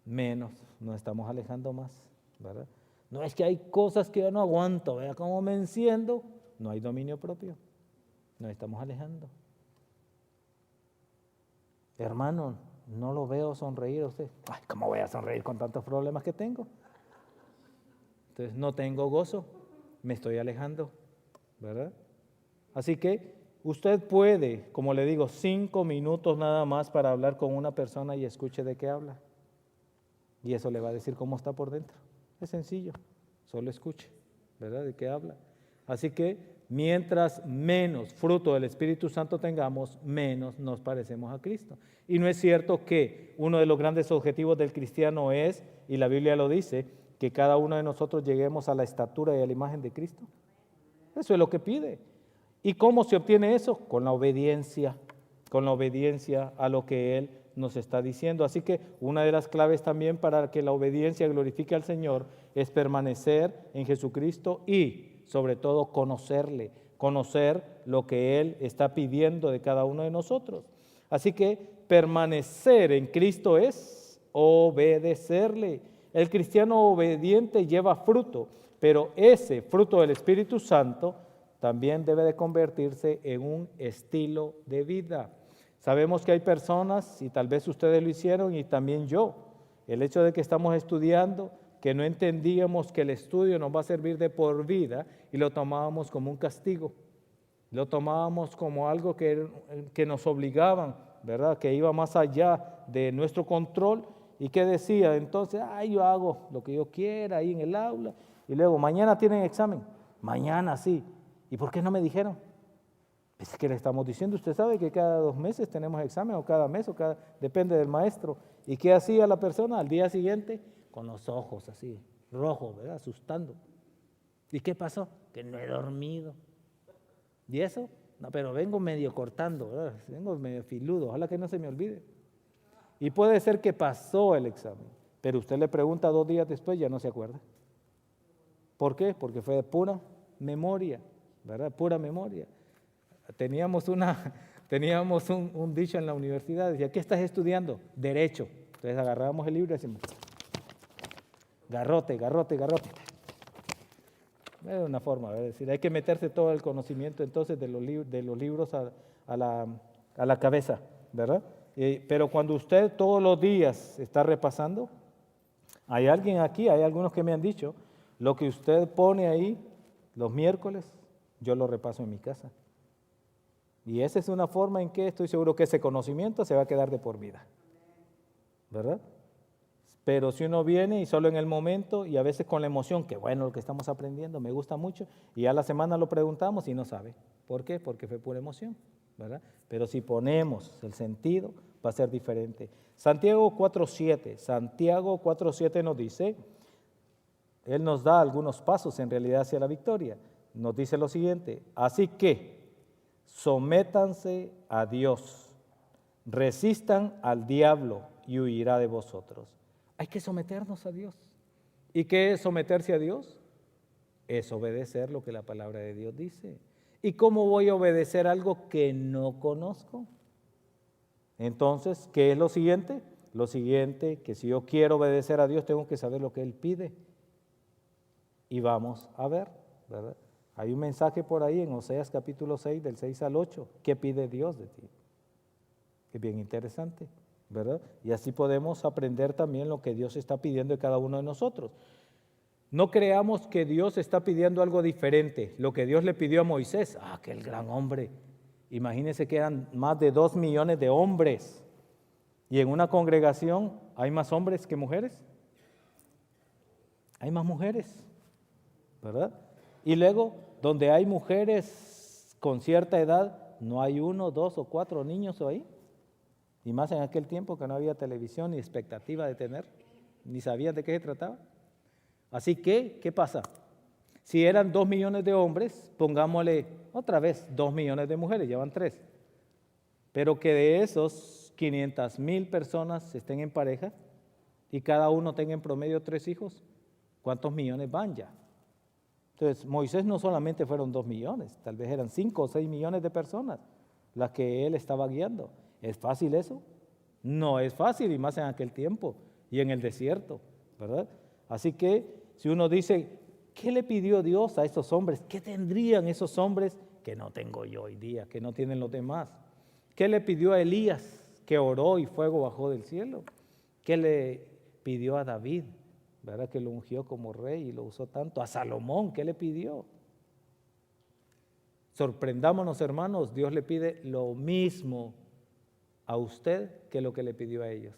Menos, nos estamos alejando más, ¿verdad? No, es que hay cosas que yo no aguanto, vea cómo me enciendo, no hay dominio propio, nos estamos alejando. Hermano, no lo veo sonreír a usted. Ay, ¿cómo voy a sonreír con tantos problemas que tengo? Entonces no tengo gozo, me estoy alejando, ¿verdad? Así que usted puede, como le digo, 5 minutos nada más para hablar con una persona y escuche de qué habla. Y eso le va a decir cómo está por dentro. Es sencillo, solo escuche, ¿verdad? De qué habla. Así que mientras menos fruto del Espíritu Santo tengamos, menos nos parecemos a Cristo. Y no es cierto que uno de los grandes objetivos del cristiano es, y la Biblia lo dice, que cada uno de nosotros lleguemos a la estatura y a la imagen de Cristo. Eso es lo que pide. ¿Y cómo se obtiene eso? Con la obediencia a lo que Él nos está diciendo. Así que una de las claves también para que la obediencia glorifique al Señor es permanecer en Jesucristo y sobre todo conocerle, conocer lo que Él está pidiendo de cada uno de nosotros. Así que permanecer en Cristo es obedecerle. El cristiano obediente lleva fruto, pero ese fruto del Espíritu Santo también debe de convertirse en un estilo de vida. Sabemos que hay personas, y tal vez ustedes lo hicieron y también yo, el hecho de que estamos estudiando, que no entendíamos que el estudio nos va a servir de por vida y lo tomábamos como un castigo, lo tomábamos como algo que nos obligaban. ¿verdad? Que iba más allá de nuestro control y que decía, entonces, yo hago lo que yo quiera ahí en el aula y luego mañana tienen examen, mañana sí. ¿Y por qué no me dijeron? Es que le estamos diciendo, usted sabe que cada 2 meses tenemos examen, o cada mes, depende del maestro. ¿Y qué hacía la persona al día siguiente? Con los ojos así, rojos, ¿verdad? Asustando. ¿Y qué pasó? Que no he dormido. ¿Y eso? No, pero vengo medio cortando, ¿verdad? Vengo medio filudo, ojalá que no se me olvide. Y puede ser que pasó el examen, pero usted le pregunta 2 días después, ya no se acuerda. ¿Por qué? Porque fue de pura memoria, ¿verdad? Pura memoria. Teníamos un dicho en la universidad, decía, ¿qué estás estudiando? Derecho. Entonces agarrábamos el libro y decíamos, garrote, garrote, garrote. Es una forma de decir, hay que meterse todo el conocimiento entonces de los libros a la cabeza, ¿verdad? Pero cuando usted todos los días está repasando, hay alguien aquí, hay algunos que me han dicho, lo que usted pone ahí los miércoles, yo lo repaso en mi casa. Y esa es una forma en que estoy seguro que ese conocimiento se va a quedar de por vida, ¿verdad? Pero si uno viene y solo en el momento y a veces con la emoción, que bueno, lo que estamos aprendiendo me gusta mucho, y ya la semana lo preguntamos y no sabe. ¿Por qué? Porque fue pura emoción, ¿verdad? Pero si ponemos el sentido, va a ser diferente. Santiago 4:7 nos dice, él nos da algunos pasos en realidad hacia la victoria. Nos dice lo siguiente, así que sométanse a Dios, resistan al diablo y huirá de vosotros. Hay que someternos a Dios. ¿Y qué es someterse a Dios? Es obedecer lo que la palabra de Dios dice. ¿Y cómo voy a obedecer algo que no conozco? Entonces, ¿qué es lo siguiente? Lo siguiente, que si yo quiero obedecer a Dios, tengo que saber lo que Él pide. Y vamos a ver, ¿verdad? Hay un mensaje por ahí en Oseas capítulo 6, del 6 al 8. ¿Qué pide Dios de ti? Es bien interesante, ¿verdad? Y así podemos aprender también lo que Dios está pidiendo de cada uno de nosotros. No creamos que Dios está pidiendo algo diferente. Lo que Dios le pidió a Moisés, aquel gran hombre. Imagínense que eran más de 2 millones de hombres. Y en una congregación, ¿hay más hombres que mujeres? Hay más mujeres, ¿verdad? Y luego, donde hay mujeres con cierta edad, ¿no hay 1, 2 o 4 niños ahí? Y más en aquel tiempo que no había televisión ni expectativa de tener, ni sabían de qué se trataba. Así que, ¿qué pasa? Si eran 2 millones de hombres, pongámosle otra vez 2 millones de mujeres, ya van 3. Pero que de esos 500,000 personas estén en pareja y cada uno tenga en promedio 3 hijos, ¿cuántos millones van ya? Entonces, Moisés no solamente fueron 2 millones, tal vez eran 5 o 6 millones de personas las que él estaba guiando. ¿Es fácil eso? No es fácil, y más en aquel tiempo y en el desierto, ¿verdad? Así que si uno dice, ¿qué le pidió Dios a esos hombres? ¿Qué tendrían esos hombres que no tengo yo hoy día, que no tienen los demás? ¿Qué le pidió a Elías, que oró y fuego bajó del cielo? ¿Qué le pidió a David, ¿verdad? Que lo ungió como rey y lo usó tanto? A Salomón, ¿qué le pidió? Sorprendámonos, hermanos, Dios le pide lo mismo a usted que lo que le pidió a ellos.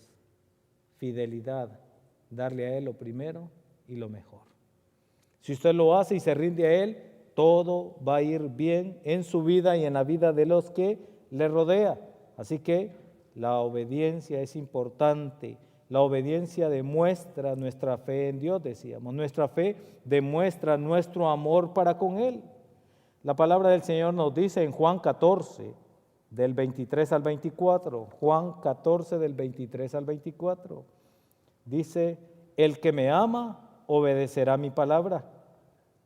Fidelidad, darle a Él lo primero y lo mejor. Si usted lo hace y se rinde a Él, todo va a ir bien en su vida y en la vida de los que le rodea. Así que la obediencia es importante. La obediencia demuestra nuestra fe en Dios, decíamos. Nuestra fe demuestra nuestro amor para con Él. La palabra del Señor nos dice en Juan 14, del 23 al 24, Juan 14 del 23 al 24, dice, el que me ama obedecerá mi palabra,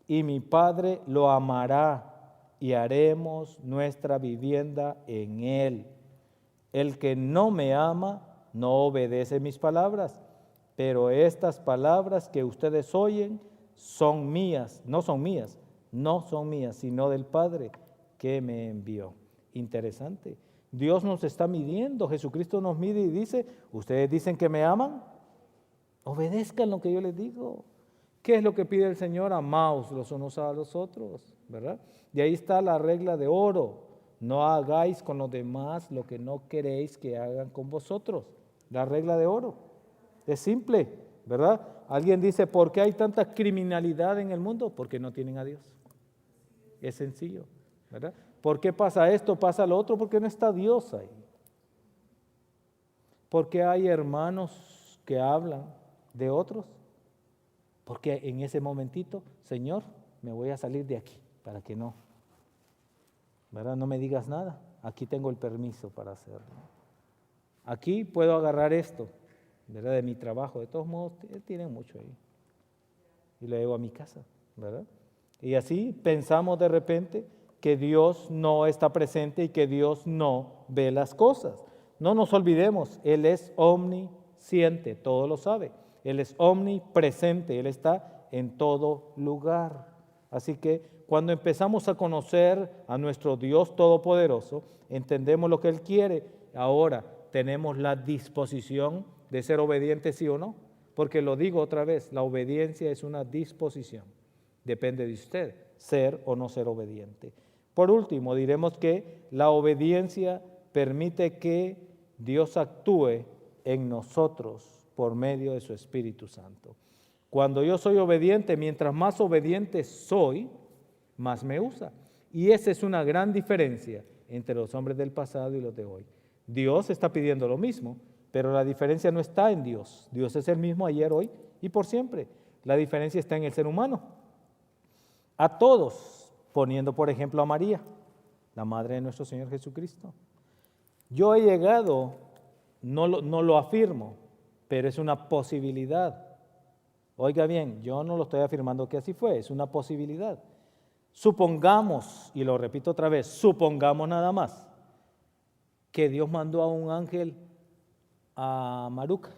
y mi Padre lo amará, y haremos nuestra vivienda en él. El que no me ama no obedece mis palabras, pero estas palabras que ustedes oyen son mías, no son mías, sino del Padre que me envió. Interesante. Dios nos está midiendo, Jesucristo nos mide y dice, ustedes dicen que me aman, obedezcan lo que yo les digo. ¿Qué es lo que pide el Señor? Amaos los unos a los otros, ¿verdad? Y ahí está la regla de oro. no hagáis con los demás lo que no queréis que hagan con vosotros. La regla de oro. Es simple, ¿verdad? Alguien dice, ¿por qué hay tanta criminalidad en el mundo? Porque no tienen a Dios. Es sencillo, ¿verdad? ¿Por qué pasa esto, pasa lo otro? Porque no está Dios ahí. ¿Por qué hay hermanos que hablan de otros? Porque en ese momentito, Señor, me voy a salir de aquí para que no, ¿verdad? No me digas nada. Aquí tengo el permiso para hacerlo. Aquí puedo agarrar esto, ¿verdad? De mi trabajo. De todos modos, tienen mucho ahí. Y lo llevo a mi casa, ¿verdad? Y así pensamos de repente que Dios no está presente y que Dios no ve las cosas. No nos olvidemos, Él es omnisciente, todo lo sabe. Él es omnipresente, Él está en todo lugar. Así que cuando empezamos a conocer a nuestro Dios Todopoderoso, entendemos lo que Él quiere. Ahora tenemos la disposición de ser obedientes, sí o no. Porque lo digo otra vez, la obediencia es una disposición. Depende de usted, ser o no ser obediente. Por último, diremos que la obediencia permite que Dios actúe en nosotros por medio de su Espíritu Santo. Cuando yo soy obediente, mientras más obediente soy, más me usa. Y esa es una gran diferencia entre los hombres del pasado y los de hoy. Dios está pidiendo lo mismo, pero la diferencia no está en Dios. Dios es el mismo ayer, hoy y por siempre. La diferencia está en el ser humano. A todos, poniendo por ejemplo a María, la madre de nuestro Señor Jesucristo. Yo he llegado, no lo afirmo, pero es una posibilidad. Oiga bien, yo no lo estoy afirmando que así fue, es una posibilidad. Supongamos, y lo repito otra vez, supongamos nada más, que Dios mandó a un ángel a Maruca.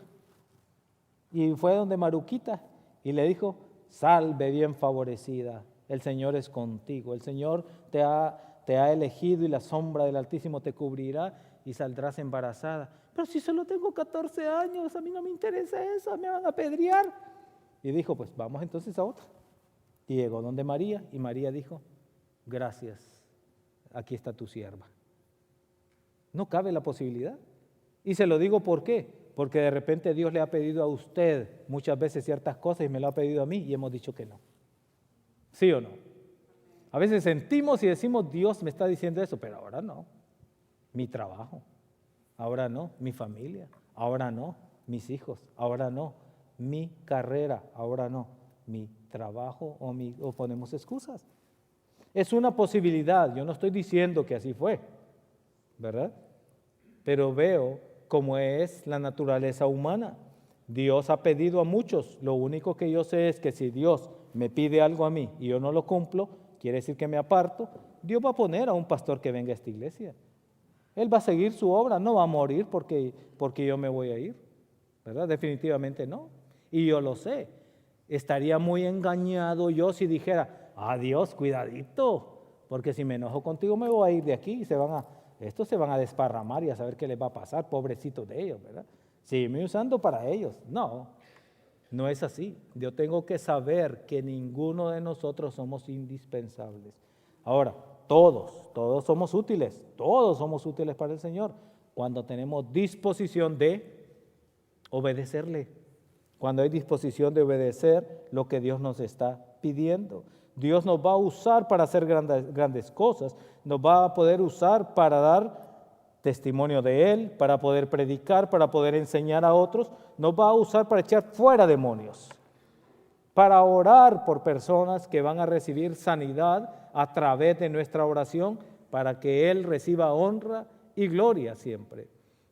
Y fue donde Maruquita y le dijo, salve bien favorecida, el Señor es contigo, el Señor te ha elegido y la sombra del Altísimo te cubrirá y saldrás embarazada. Pero si solo tengo 14 años, a mí no me interesa eso, me van a apedrear. Y dijo, pues vamos entonces a otra. Y llegó donde María y María dijo, gracias, aquí está tu sierva. No cabe la posibilidad. Y se lo digo ¿por qué? Porque de repente Dios le ha pedido a usted muchas veces ciertas cosas y me lo ha pedido a mí y hemos dicho que no. ¿Sí o no? A veces sentimos y decimos, Dios me está diciendo eso, pero ahora no. Mi trabajo, ahora no. Mi familia, ahora no. Mis hijos, ahora no. Mi carrera, ahora no. Mi trabajo o ponemos excusas. Es una posibilidad, yo no estoy diciendo que así fue, ¿verdad? Pero veo cómo es la naturaleza humana. Dios ha pedido a muchos, lo único que yo sé es que si Dios me pide algo a mí y yo no lo cumplo, quiere decir que me aparto, Dios va a poner a un pastor que venga a esta iglesia. Él va a seguir su obra, no va a morir porque yo me voy a ir, ¿verdad? Definitivamente no. Y yo lo sé. Estaría muy engañado yo si dijera, Dios, cuidadito, porque si me enojo contigo me voy a ir de aquí y estos se van a desparramar y a saber qué les va a pasar, pobrecitos de ellos, ¿verdad? Sígueme usando para ellos. No es así. Yo tengo que saber que ninguno de nosotros somos indispensables. Ahora, todos somos útiles para el Señor cuando tenemos disposición de obedecerle, cuando hay disposición de obedecer lo que Dios nos está pidiendo. Dios nos va a usar para hacer grandes cosas, nos va a poder usar para dar testimonio de Él, para poder predicar, para poder enseñar a otros, nos va a usar para echar fuera demonios, para orar por personas que van a recibir sanidad a través de nuestra oración, para que Él reciba honra y gloria siempre.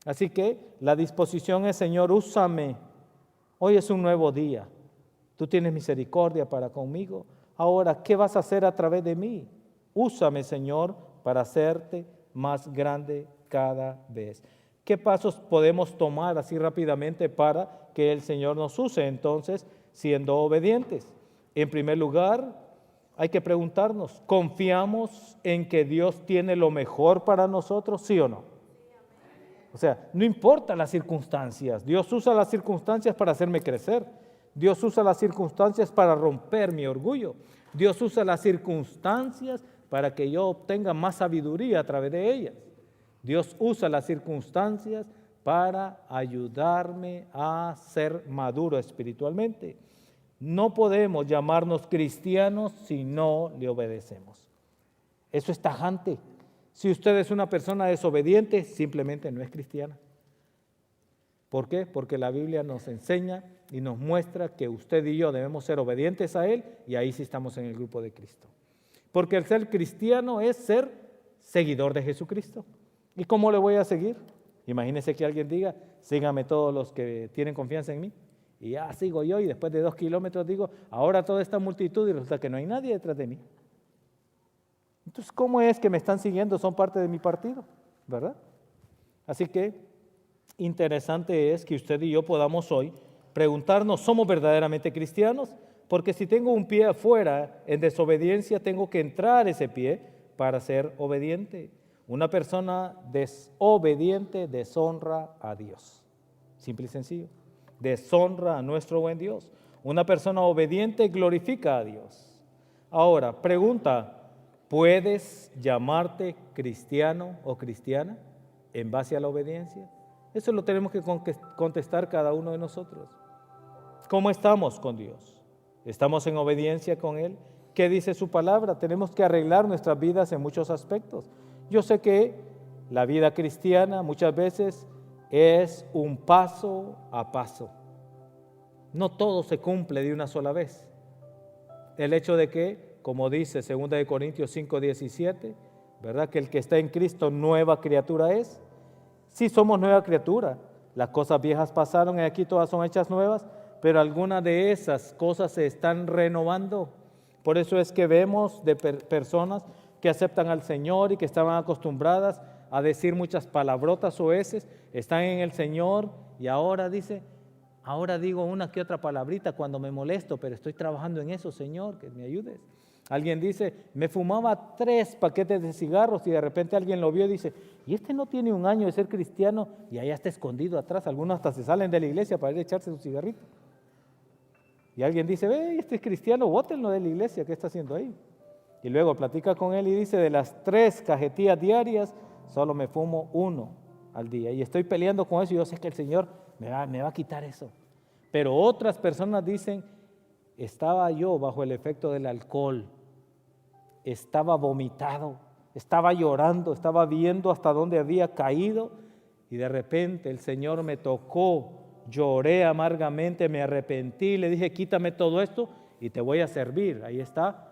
Así que la disposición es, Señor, úsame. Hoy es un nuevo día. Tú tienes misericordia para conmigo. Ahora, ¿qué vas a hacer a través de mí? Úsame, Señor, para hacerte más grande cada vez. ¿Qué pasos podemos tomar así rápidamente para que el Señor nos use? Entonces, siendo obedientes. En primer lugar, hay que preguntarnos, ¿confiamos en que Dios tiene lo mejor para nosotros, sí o no? O sea, no importa las circunstancias, Dios usa las circunstancias para hacerme crecer, Dios usa las circunstancias para romper mi orgullo, Dios usa las circunstancias para que yo obtenga más sabiduría a través de ellas. Dios usa las circunstancias para ayudarme a ser maduro espiritualmente. No podemos llamarnos cristianos si no le obedecemos. Eso es tajante. Si usted es una persona desobediente, simplemente no es cristiana. ¿Por qué? Porque la Biblia nos enseña y nos muestra que usted y yo debemos ser obedientes a Él, y ahí sí estamos en el grupo de Cristo. Porque el ser cristiano es ser seguidor de Jesucristo. ¿Y cómo le voy a seguir? Imagínese que alguien diga, síganme todos los que tienen confianza en mí. Y ya sigo yo, y después de 2 kilómetros digo, ahora toda esta multitud, y resulta que no hay nadie detrás de mí. Entonces, ¿cómo es que me están siguiendo? Son parte de mi partido, ¿verdad? Así que interesante es que usted y yo podamos hoy preguntarnos, ¿somos verdaderamente cristianos? Porque si tengo un pie afuera en desobediencia, tengo que entrar ese pie para ser obediente. Una persona desobediente deshonra a Dios. Simple y sencillo. Deshonra a nuestro buen Dios. Una persona obediente glorifica a Dios. Ahora, pregunta, ¿puedes llamarte cristiano o cristiana en base a la obediencia? Eso lo tenemos que contestar cada uno de nosotros. ¿Cómo estamos con Dios? ¿Estamos en obediencia con Él? ¿Qué dice su palabra? Tenemos que arreglar nuestras vidas en muchos aspectos. Yo sé que la vida cristiana muchas veces es un paso a paso. No todo se cumple de una sola vez. El hecho de que, como dice 2 Corintios 5:17, ¿verdad? Que el que está en Cristo nueva criatura es. Sí somos nueva criatura. Las cosas viejas pasaron y aquí todas son hechas nuevas, pero algunas de esas cosas se están renovando. Por eso es que vemos de personas que aceptan al Señor y que estaban acostumbradas a decir muchas palabrotas soeces, están en el Señor y ahora dice, ahora digo una que otra palabrita cuando me molesto, pero estoy trabajando en eso, Señor, que me ayudes. Alguien dice, me fumaba 3 paquetes de cigarros y de repente alguien lo vio y dice, y este no tiene 1 año de ser cristiano y allá está escondido atrás, algunos hasta se salen de la iglesia para ir a echarse su cigarrito. Y alguien dice, ve, este es cristiano, bótenlo de la iglesia, ¿qué está haciendo ahí? Y luego platica con él y dice, de las 3 cajetillas diarias, solo me fumo 1 al día. Y estoy peleando con eso y yo sé que el Señor me va a quitar eso. Pero otras personas dicen, estaba yo bajo el efecto del alcohol, estaba vomitado, estaba llorando, estaba viendo hasta dónde había caído y de repente el Señor me tocó, lloré amargamente, me arrepentí, le dije, quítame todo esto y te voy a servir. Ahí está.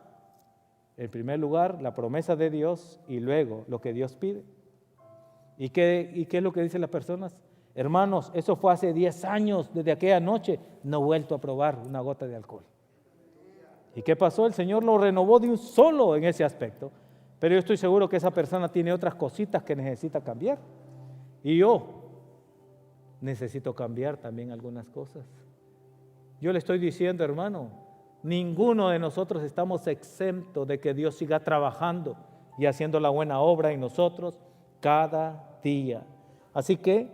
En primer lugar, la promesa de Dios y luego lo que Dios pide. ¿Y qué es lo que dicen las personas? Hermanos, eso fue hace 10 años, desde aquella noche no he vuelto a probar una gota de alcohol. ¿Y qué pasó? El Señor lo renovó de un solo en ese aspecto, pero yo estoy seguro que esa persona tiene otras cositas que necesita cambiar. Y yo necesito cambiar también algunas cosas. Yo le estoy diciendo, hermano, ninguno de nosotros estamos exentos de que Dios siga trabajando y haciendo la buena obra en nosotros cada día. Así que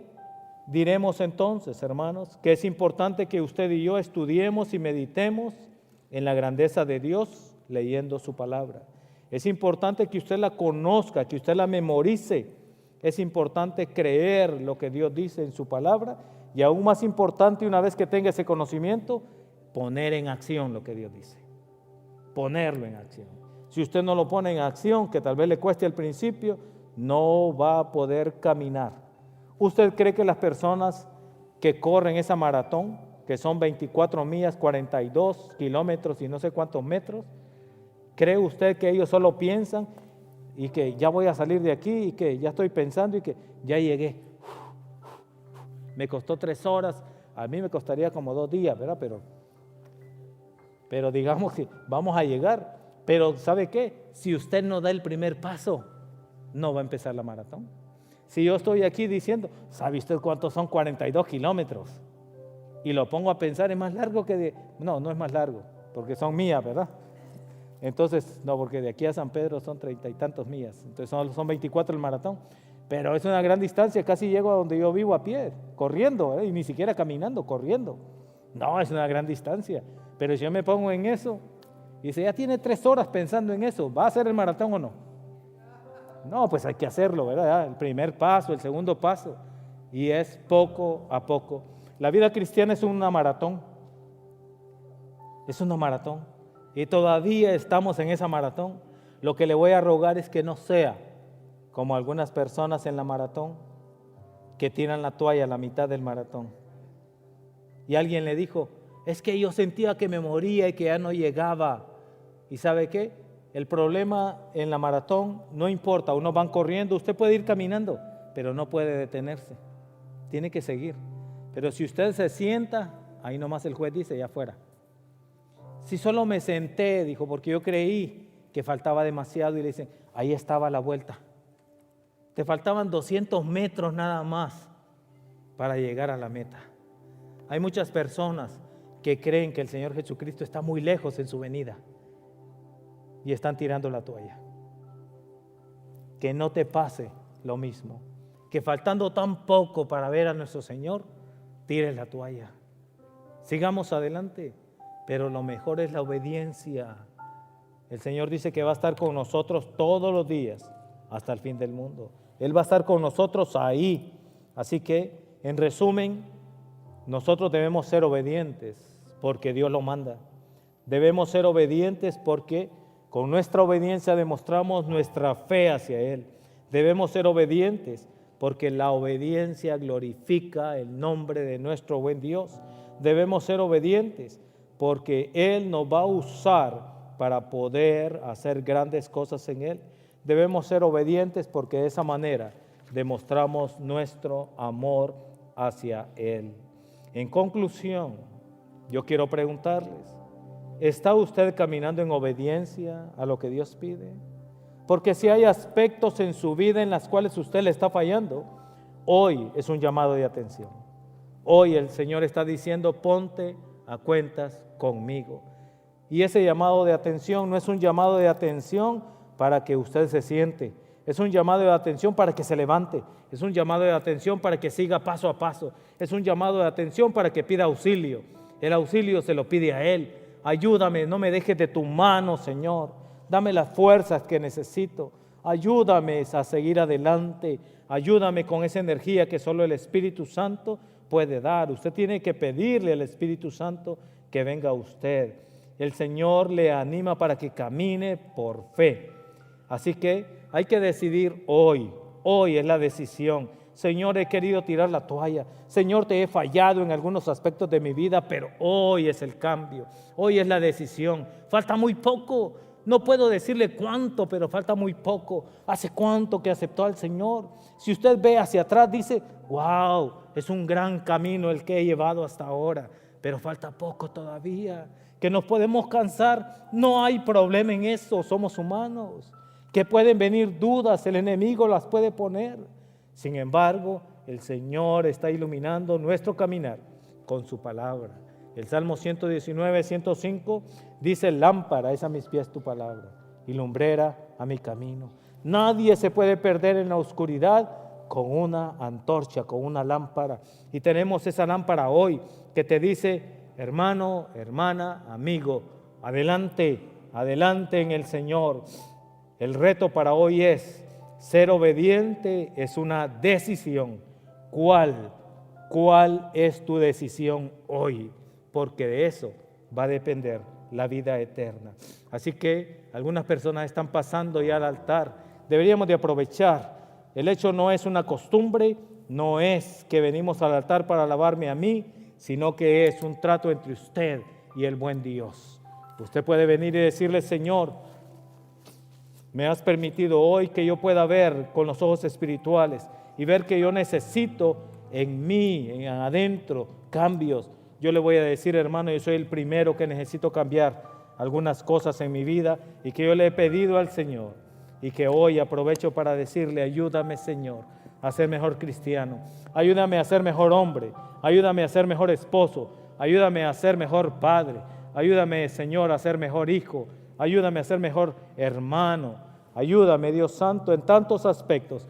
diremos entonces, hermanos, que es importante que usted y yo estudiemos y meditemos en la grandeza de Dios leyendo su palabra. Es importante que usted la conozca, que usted la memorice. Es importante creer lo que Dios dice en su palabra y aún más importante, una vez que tenga ese conocimiento, poner en acción lo que Dios dice. Ponerlo en acción. Si usted no lo pone en acción, que tal vez le cueste al principio, no va a poder caminar. ¿Usted cree que las personas que corren esa maratón, que son 24 millas, 42 kilómetros y no sé cuántos metros, cree usted que ellos solo piensan y que ya voy a salir de aquí y que ya estoy pensando y que ya llegué? Me costó 3 horas, a mí me costaría como 2 días, ¿verdad? Pero digamos que vamos a llegar. Pero ¿sabe qué? Si usted no da el primer paso, no va a empezar la maratón. Si yo estoy aquí diciendo, ¿sabe usted cuántos son 42 kilómetros? Y lo pongo a pensar, es más largo que no es más largo, porque son millas, ¿verdad? Entonces, no, porque de aquí a San Pedro son 30 y tantos millas, entonces son 24 el maratón, pero es una gran distancia, casi llego a donde yo vivo a pie, corriendo, y ni siquiera caminando, corriendo. No, es una gran distancia, pero si yo me pongo en eso, Y dice, ya tiene 3 horas pensando en eso, ¿va a hacer el maratón o no? No, pues hay que hacerlo, ¿verdad? El primer paso, el segundo paso. Y es poco a poco. La vida cristiana es una maratón. Es una maratón. Y todavía estamos en esa maratón. Lo que le voy a rogar es que no sea como algunas personas en la maratón que tiran la toalla a la mitad del maratón. Y alguien le dijo, es que yo sentía que me moría y que ya no llegaba. ¿Y sabe qué? El problema en la maratón no importa, unos van corriendo, usted puede ir caminando, pero no puede detenerse, tiene que seguir. Pero si usted se sienta, ahí nomás el juez dice, ya fuera. Si solo me senté, dijo, porque yo creí que faltaba demasiado, y le dicen, ahí estaba la vuelta. Te faltaban 200 metros nada más para llegar a la meta. Hay muchas personas que creen que el Señor Jesucristo está muy lejos en su venida y están tirando la toalla. Que no te pase lo mismo, que faltando tan poco para ver a nuestro Señor, tires la toalla. Sigamos adelante, pero lo mejor es la obediencia. El Señor dice que va a estar con nosotros todos los días hasta el fin del mundo. Él va a estar con nosotros ahí. Así que, en resumen, nosotros debemos ser obedientes porque Dios lo manda. Debemos ser obedientes porque con nuestra obediencia demostramos nuestra fe hacia Él. Debemos ser obedientes porque la obediencia glorifica el nombre de nuestro buen Dios. Debemos ser obedientes porque Él nos va a usar para poder hacer grandes cosas en Él. Debemos ser obedientes porque de esa manera demostramos nuestro amor hacia Él. En conclusión, yo quiero preguntarles, ¿está usted caminando en obediencia a lo que Dios pide? Porque si hay aspectos en su vida en los cuales usted le está fallando, hoy es un llamado de atención. Hoy el Señor está diciendo, ponte a cuentas conmigo. Y ese llamado de atención no es un llamado de atención para que usted se siente, es un llamado de atención para que se levante, es un llamado de atención para que siga paso a paso, es un llamado de atención para que pida auxilio. El auxilio se lo pide a Él. Ayúdame, no me dejes de tu mano, Señor. Dame las fuerzas que necesito. Ayúdame a seguir adelante. Ayúdame con esa energía que solo el Espíritu Santo puede dar. Usted tiene que pedirle al Espíritu Santo que venga a usted. El Señor le anima para que camine por fe. Así que hay que decidir hoy. Hoy es la decisión. Señor, he querido tirar la toalla. Señor, te he fallado en algunos aspectos de mi vida, pero hoy es el cambio. Hoy es la decisión. Falta muy poco. No puedo decirle cuánto, pero falta muy poco. ¿Hace cuánto que aceptó al Señor? Si usted ve hacia atrás, dice, wow, es un gran camino el que he llevado hasta ahora, pero falta poco todavía. Que nos podemos cansar, no hay problema en eso, somos humanos. Que pueden venir dudas, el enemigo las puede poner. Sin embargo, el Señor está iluminando nuestro caminar con su palabra. El Salmo 119, 105 dice, lámpara es a mis pies tu palabra y lumbrera a mi camino. Nadie se puede perder en la oscuridad con una antorcha, con una lámpara. Y tenemos esa lámpara hoy que te dice, hermano, hermana, amigo, adelante, adelante en el Señor. El reto para hoy es ser obediente, es una decisión. ¿Cuál es tu decisión hoy? Porque de eso va a depender la vida eterna. Así que algunas personas están pasando ya al altar. Deberíamos de aprovechar. El hecho no es una costumbre, no es que venimos al altar para alabarme a mí, sino que es un trato entre usted y el buen Dios. Usted puede venir y decirle, Señor, me has permitido hoy que yo pueda ver con los ojos espirituales y ver que yo necesito en mí, en adentro, cambios. Yo le voy a decir, hermano, yo soy el primero que necesito cambiar algunas cosas en mi vida y que yo le he pedido al Señor y que hoy aprovecho para decirle, ayúdame, Señor, a ser mejor cristiano, ayúdame a ser mejor hombre, ayúdame a ser mejor esposo, ayúdame a ser mejor padre, ayúdame, Señor, a ser mejor hijo, ayúdame a ser mejor hermano, ayúdame, Dios Santo, en tantos aspectos